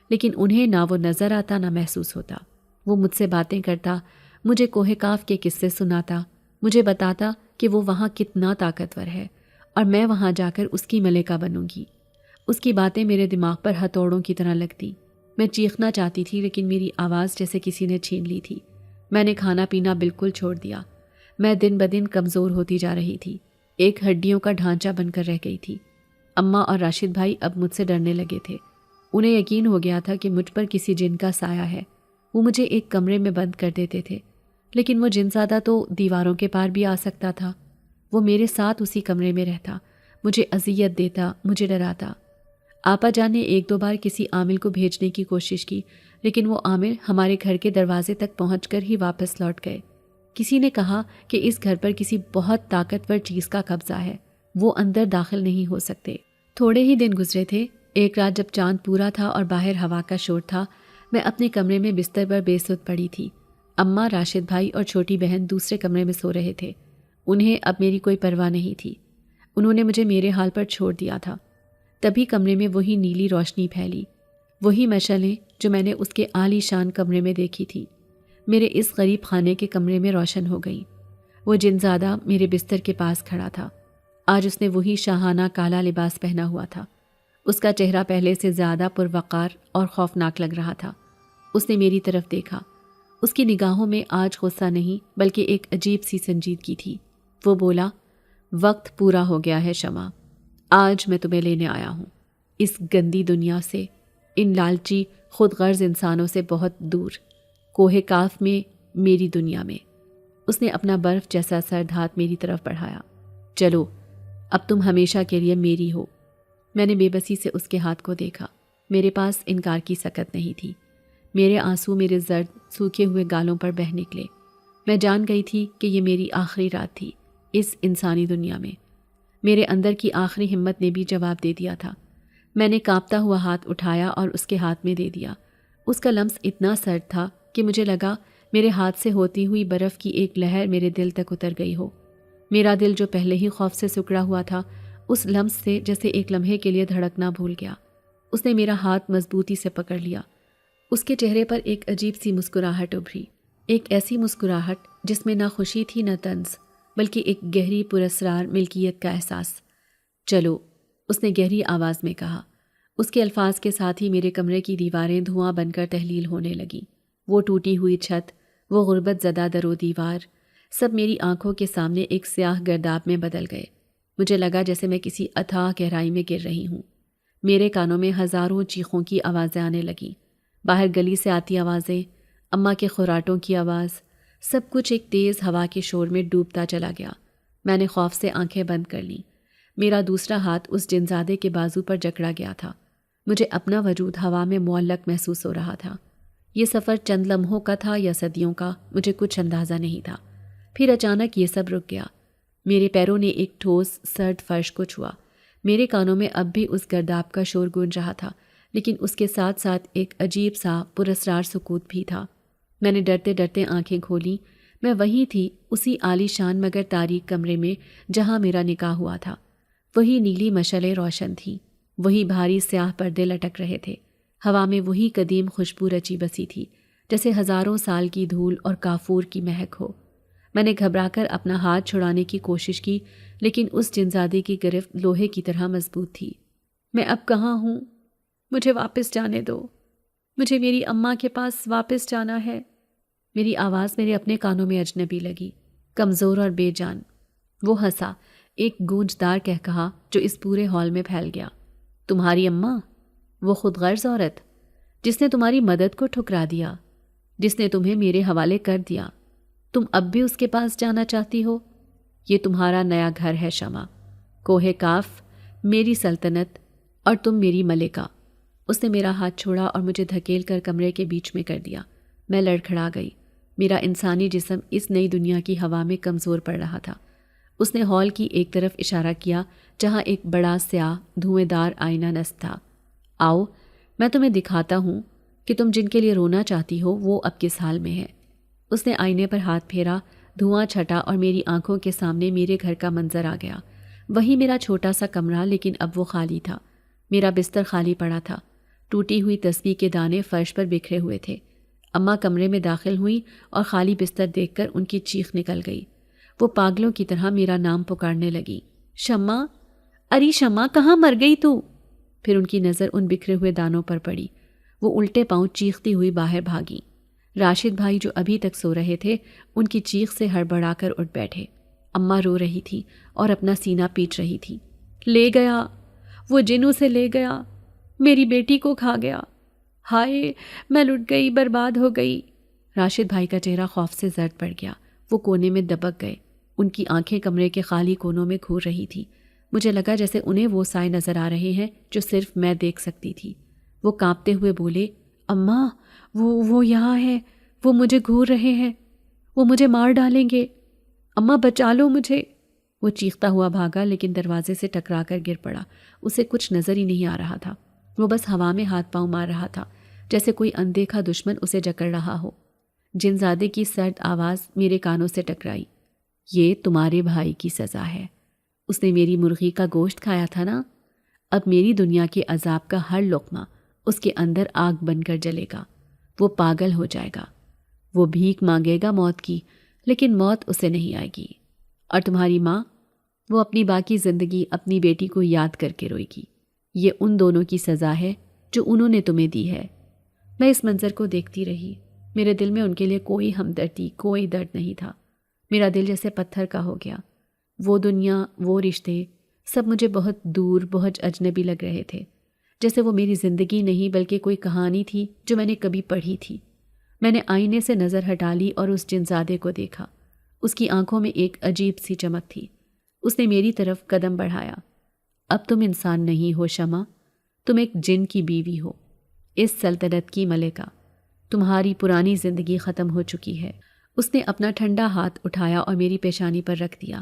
[SPEAKER 1] لیکن انہیں نہ وہ نظر آتا نہ محسوس ہوتا۔ وہ مجھ سے باتیں کرتا، مجھے کوہ کاف کے قصے سناتا، مجھے بتاتا کہ وہ وہاں کتنا طاقتور ہے اور میں وہاں جا کر اس کی ملکہ بنوں گی۔ اس کی باتیں میرے دماغ پر ہتھوڑوں کی طرح لگتی۔ میں چیخنا چاہتی تھی لیکن میری آواز جیسے کسی نے چھین لی تھی۔ میں نے کھانا پینا بالکل چھوڑ دیا۔ میں دن بدن کمزور ہوتی جا رہی تھی، ایک ہڈیوں کا ڈھانچہ بن کر رہ گئی تھی۔ اماں اور راشد بھائی اب مجھ سے ڈرنے لگے تھے۔ انہیں یقین ہو گیا تھا کہ مجھ پر کسی جن کا سایہ ہے۔ وہ مجھے ایک کمرے میں بند کر دیتے تھے، لیکن وہ جن زیادہ تو دیواروں کے پار بھی آ سکتا تھا۔ وہ میرے ساتھ اسی کمرے میں رہتا، مجھے اذیت دیتا، مجھے ڈراتا۔ آپا جان نے ایک دو بار کسی عامل کو بھیجنے کی کوشش کی، لیکن وہ عامل ہمارے گھر کے دروازے تک پہنچ کر ہی واپس لوٹ گئے۔ کسی نے کہا کہ اس گھر پر کسی بہت طاقتور چیز کا قبضہ ہے، وہ اندر داخل نہیں ہو سکتے۔ تھوڑے ہی دن گزرے تھے۔ ایک رات جب چاند پورا تھا اور باہر ہوا کا شور تھا، میں اپنے کمرے میں بستر پر بے سود پڑی تھی۔ اماں، راشد بھائی اور چھوٹی بہن دوسرے کمرے میں سو رہے تھے۔ انہیں اب میری کوئی پرواہ نہیں تھی۔ انہوں نے مجھے میرے حال پر چھوڑ دیا تھا۔ تبھی کمرے میں وہی نیلی روشنی پھیلی، وہی مشعلیں جو میں نے اس کے عالی شان کمرے میں دیکھی تھی، میرے اس غریب خانے کے کمرے میں روشن ہو گئیں۔ وہ جنزادہ میرے بستر کے پاس کھڑا تھا۔ آج اس نے وہی شاہانہ کالا لباس پہنا ہوا تھا۔ اس کا چہرہ پہلے سے زیادہ پروقار اور خوفناک لگ رہا تھا۔ اس نے میری طرف دیکھا۔ اس کی نگاہوں میں آج غصہ نہیں بلکہ ایک عجیب سی سنجیدگی تھی۔ وہ بولا، وقت پورا ہو گیا ہے شمع، آج میں تمہیں لینے آیا ہوں، اس گندی دنیا سے، ان لالچی خود غرض انسانوں سے بہت دور، کوہ کاف میں، میری دنیا میں۔ اس نے اپنا برف جیسا سرد ہاتھ میری طرف بڑھایا۔ چلو، اب تم ہمیشہ کے لیے میری ہو۔ میں نے بے بسی سے اس کے ہاتھ کو دیکھا۔ میرے پاس انکار کی سکت نہیں تھی۔ میرے آنسو میرے زرد سوکھے ہوئے گالوں پر بہہ نکلے۔ میں جان گئی تھی کہ یہ میری آخری رات تھی اس انسانی دنیا میں۔ میرے اندر کی آخری ہمت نے بھی جواب دے دیا تھا۔ میں نے کانپتا ہوا ہاتھ اٹھایا اور اس کے ہاتھ میں دے دیا۔ اس کا لمس اتنا سرد تھا کہ مجھے لگا میرے ہاتھ سے ہوتی ہوئی برف کی ایک لہر میرے دل تک اتر گئی ہو۔ میرا دل جو پہلے ہی خوف سے سکڑا ہوا تھا، اس لمس سے جیسے ایک لمحے کے لیے دھڑکنا بھول گیا۔ اس نے میرا ہاتھ مضبوطی سے پکڑ لیا۔ اس کے چہرے پر ایک عجیب سی مسکراہٹ ابھری، ایک ایسی مسکراہٹ جس میں نہ خوشی تھی نہ طنز، بلکہ ایک گہری پراسرار ملکیت کا احساس۔ چلو، اس نے گہری آواز میں کہا۔ اس کے الفاظ کے ساتھ ہی میرے کمرے کی دیواریں دھواں بن کر تحلیل ہونے لگیں۔ وہ ٹوٹی ہوئی چھت، وہ غربت زدہ در و دیوار، سب میری آنکھوں کے سامنے ایک سیاہ گرداب میں بدل گئے۔ مجھے لگا جیسے میں کسی اتھاہ گہرائی میں گر رہی ہوں۔ میرے کانوں میں ہزاروں چیخوں کی آوازیں آنے لگیں، باہر گلی سے آتی آوازیں، اماں کے خراٹوں کی آواز، سب کچھ ایک تیز ہوا کے شور میں ڈوبتا چلا گیا۔ میں نے خوف سے آنکھیں بند کر لیں۔ میرا دوسرا ہاتھ اس جنزادے کے بازو پر جکڑا گیا تھا۔ مجھے اپنا وجود ہوا میں معلق محسوس ہو رہا تھا۔ یہ سفر چند لمحوں کا تھا یا صدیوں کا، مجھے کچھ اندازہ نہیں تھا۔ پھر اچانک یہ سب رک گیا۔ میرے پیروں نے ایک ٹھوس سرد فرش کو چھوا۔ میرے کانوں میں اب بھی اس گرداب کا شور گونج رہا تھا، لیکن اس کے ساتھ ساتھ ایک عجیب سا پراسرار سکوت بھی تھا۔ میں نے ڈرتے ڈرتے آنکھیں کھولیں۔ میں وہیں تھی، اسی عالی شان مگر تاریک کمرے میں جہاں میرا نکاح ہوا تھا۔ وہی نیلی مشعلیں روشن تھیں، وہی بھاری سیاہ پردے لٹک رہے تھے۔ ہوا میں وہی قدیم خوشبو رچی بسی تھی، جیسے ہزاروں سال کی دھول اور کافور کی مہک ہو۔ میں نے گھبرا کر اپنا ہاتھ چھڑانے کی کوشش کی، لیکن اس جنزادے کی گرفت لوہے کی طرح مضبوط تھی۔ میں اب کہاں ہوں؟ مجھے واپس جانے دو، مجھے میری اماں کے پاس واپس جانا ہے۔ میری آواز میرے اپنے کانوں میں اجنبی لگی، کمزور اور بے جان۔ وہ ہنسا، ایک گونجدار کہا جو اس پورے ہال میں پھیل گیا۔ تمہاری اماں؟ وہ خود غرض عورت جس نے تمہاری مدد کو ٹھکرا دیا، جس نے تمہیں میرے حوالے کر دیا، تم اب بھی اس کے پاس جانا چاہتی ہو؟ یہ تمہارا نیا گھر ہے شمع، کوہ کاف میری سلطنت اور تم میری ملکہ۔ اس نے میرا ہاتھ چھوڑا اور مجھے دھکیل کر کمرے کے بیچ میں کر دیا۔ میں لڑکھڑا گئی، میرا انسانی جسم اس نئی دنیا کی ہوا میں کمزور پڑ رہا تھا۔ اس نے ہال کی ایک طرف اشارہ کیا جہاں ایک بڑا سیاہ دھویں دار آئینہ نصب تھا۔ آؤ میں تمہیں دکھاتا ہوں کہ تم جن کے لیے رونا چاہتی ہو وہ اب کس حال میں ہے۔ اس نے آئینے پر ہاتھ پھیرا، دھواں چھٹا اور میری آنکھوں کے سامنے میرے گھر کا منظر آ گیا۔ وہی میرا چھوٹا سا کمرہ، لیکن اب وہ خالی تھا۔ میرا بستر خالی پڑا تھا، ٹوٹی ہوئی تسبیح کے دانے فرش پر بکھرے ہوئے تھے۔ اماں کمرے میں داخل ہوئیں اور خالی بستر دیکھ کر ان کی چیخ نکل گئی۔ وہ پاگلوں کی طرح میرا نام پکارنے لگی، شمع، اری شمع، کہاں مر گئی تو؟ پھر ان کی نظر ان بکھرے ہوئے دانوں پر پڑی۔ وہ الٹے پاؤں چیختی ہوئی باہر بھاگی۔ راشد بھائی جو ابھی تک سو رہے تھے ان کی چیخ سے ہڑبڑا کر اٹھ بیٹھے۔ اماں رو رہی تھی اور اپنا سینہ پیٹ رہی تھی۔ لے گیا، وہ جن اسے لے گیا، میری بیٹی کو کھا گیا، ہائے میں لٹ گئی، برباد ہو گئی۔ راشد بھائی کا چہرہ خوف سے زرد پڑ گیا، وہ کونے میں دبک گئے۔ ان کی آنکھیں کمرے کے خالی کونوں میں گھور رہی تھی۔ مجھے لگا جیسے انہیں وہ سائے نظر آ رہے ہیں جو صرف میں دیکھ سکتی تھی۔ وہ کانپتے ہوئے بولے، اماں وہ یہاں ہے، وہ مجھے گھور رہے ہیں، وہ مجھے مار ڈالیں گے، اماں بچا لو مجھے۔ وہ چیختا ہوا بھاگا لیکن دروازے سے ٹکرا کر گر پڑا۔ اسے کچھ نظر ہی نہیں آ رہا تھا، وہ بس ہوا میں ہاتھ پاؤں مار رہا تھا جیسے کوئی اندیکھا دشمن اسے جکڑ رہا ہو۔ جنزادے کی سرد آواز میرے کانوں سے ٹکرائی، یہ تمہارے بھائی کی سزا ہے۔ اس نے میری مرغی کا گوشت کھایا تھا نا، اب میری دنیا کے عذاب کا ہر لقمہ اس کے اندر آگ بن کر جلے گا۔ وہ پاگل ہو جائے گا، وہ بھیک مانگے گا موت کی، لیکن موت اسے نہیں آئے گی۔ اور تمہاری ماں، وہ اپنی باقی زندگی اپنی بیٹی کو یاد کر کے روئے گی۔ یہ ان دونوں کی سزا ہے جو انہوں نے تمہیں دی ہے۔ میں اس منظر کو دیکھتی رہی، میرے دل میں ان کے لیے کوئی ہمدردی، کوئی درد نہیں تھا۔ میرا دل جیسے پتھر کا ہو گیا۔ وہ دنیا، وہ رشتے، سب مجھے بہت دور، بہت اجنبی لگ رہے تھے، جیسے وہ میری زندگی نہیں بلکہ کوئی کہانی تھی جو میں نے کبھی پڑھی تھی۔ میں نے آئینے سے نظر ہٹا لی اور اس جنزادے کو دیکھا۔ اس کی آنکھوں میں ایک عجیب سی چمک تھی۔ اس نے میری طرف قدم بڑھایا۔ اب تم انسان نہیں ہو شمع، تم ایک جن کی بیوی ہو، اس سلطنت کی ملکہ۔ تمہاری پرانی زندگی ختم ہو چکی ہے۔ اس نے اپنا ٹھنڈا ہاتھ اٹھایا اور میری پیشانی پر رکھ دیا۔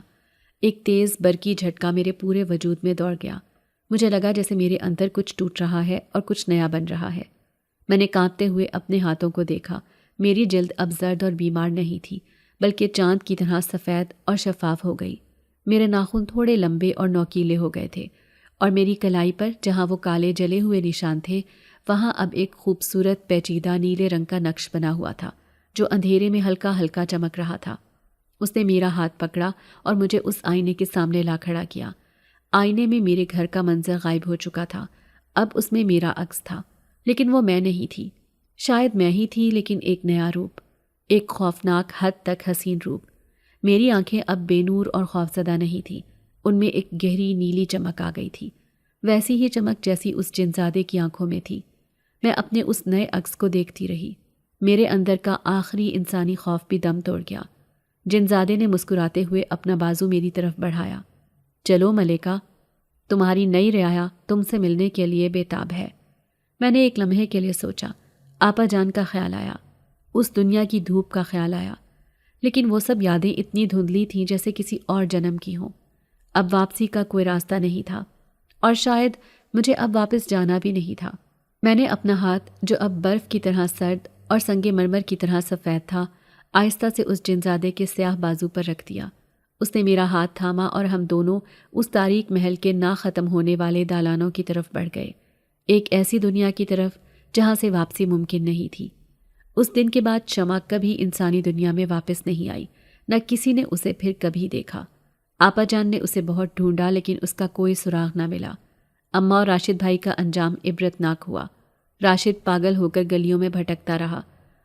[SPEAKER 1] ایک تیز برقی جھٹکا میرے پورے وجود میں دوڑ گیا۔ مجھے لگا جیسے میرے اندر کچھ ٹوٹ رہا ہے اور کچھ نیا بن رہا ہے۔ میں نے کانپتے ہوئے اپنے ہاتھوں کو دیکھا۔ میری جلد اب زرد اور بیمار نہیں تھی، بلکہ چاند کی طرح سفید اور شفاف ہو گئی۔ میرے ناخن تھوڑے لمبے اور نوکیلے ہو گئے تھے، اور میری کلائی پر جہاں وہ کالے جلے ہوئے نشان تھے وہاں اب ایک خوبصورت پیچیدہ نیلے رنگ کا نقش بنا ہوا تھا جو اندھیرے میں ہلکا ہلکا چمک رہا تھا۔ اس نے میرا ہاتھ پکڑا اور مجھے اس آئینے کے سامنے لا کھڑا کیا۔ آئینے میں میرے گھر کا منظر غائب ہو چکا تھا، اب اس میں میرا عکس تھا، لیکن وہ میں نہیں تھی۔ شاید میں ہی تھی، لیکن ایک نیا روپ، ایک خوفناک حد تک حسین روپ۔ میری آنکھیں اب بے نور اور خوفزدہ نہیں تھیں، ان میں ایک گہری نیلی چمک آ گئی تھی، ویسی ہی چمک جیسی اس جنزادے کی آنکھوں میں تھی۔ میں اپنے اس نئے عکس کو دیکھتی رہی۔ میرے اندر کا آخری انسانی خوف بھی دم توڑ گیا۔ جنزادے نے مسکراتے ہوئے اپنا بازو میری طرف بڑھایا۔ چلو ملکہ، تمہاری نئی رعایا تم سے ملنے کے لیے بے تاب ہے۔ میں نے ایک لمحے کے لیے سوچا، آپا جان کا خیال آیا، اس دنیا کی دھوپ کا خیال آیا، لیکن وہ سب یادیں اتنی دھندلی تھیں جیسے کسی اور جنم کی ہوں۔ اب واپسی کا کوئی راستہ نہیں تھا، اور شاید مجھے اب واپس جانا بھی نہیں تھا۔ میں نے اپنا ہاتھ، جو اب برف کی طرح سرد اور سنگ مرمر کی طرح سفید تھا، آہستہ سے اس جنزادے کے سیاہ بازو پر رکھ دیا۔ اس نے میرا ہاتھ تھاما اور ہم دونوں اس تاریک محل کے نہ ختم ہونے والے دالانوں کی طرف بڑھ گئے، ایک ایسی دنیا کی طرف جہاں سے واپسی ممکن نہیں تھی۔ اس دن کے بعد شمع کبھی انسانی دنیا میں واپس نہیں آئی، نہ کسی نے اسے پھر کبھی دیکھا۔ آپا جان نے اسے بہت ڈھونڈا، لیکن اس کا کوئی سراغ نہ ملا۔ اماں اور راشد بھائی کا انجام عبرتناک ہوا۔ راشد پاگل ہو کر گلیوں میں بھٹکتا رہا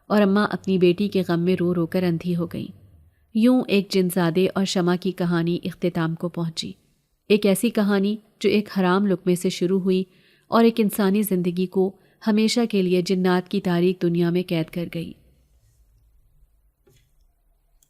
[SPEAKER 1] اور اماں اپنی بیٹی کے غم میں رو رو کر اندھی ہو گئیں۔ یوں ایک جنزادے اور شمع کی کہانی اختتام کو پہنچی، ایک ایسی کہانی جو ایک حرام لقمے سے شروع ہوئی اور ایک انسانی زندگی کو ہمیشہ کے لیے جنات کی تاریک دنیا میں قید کر گئی۔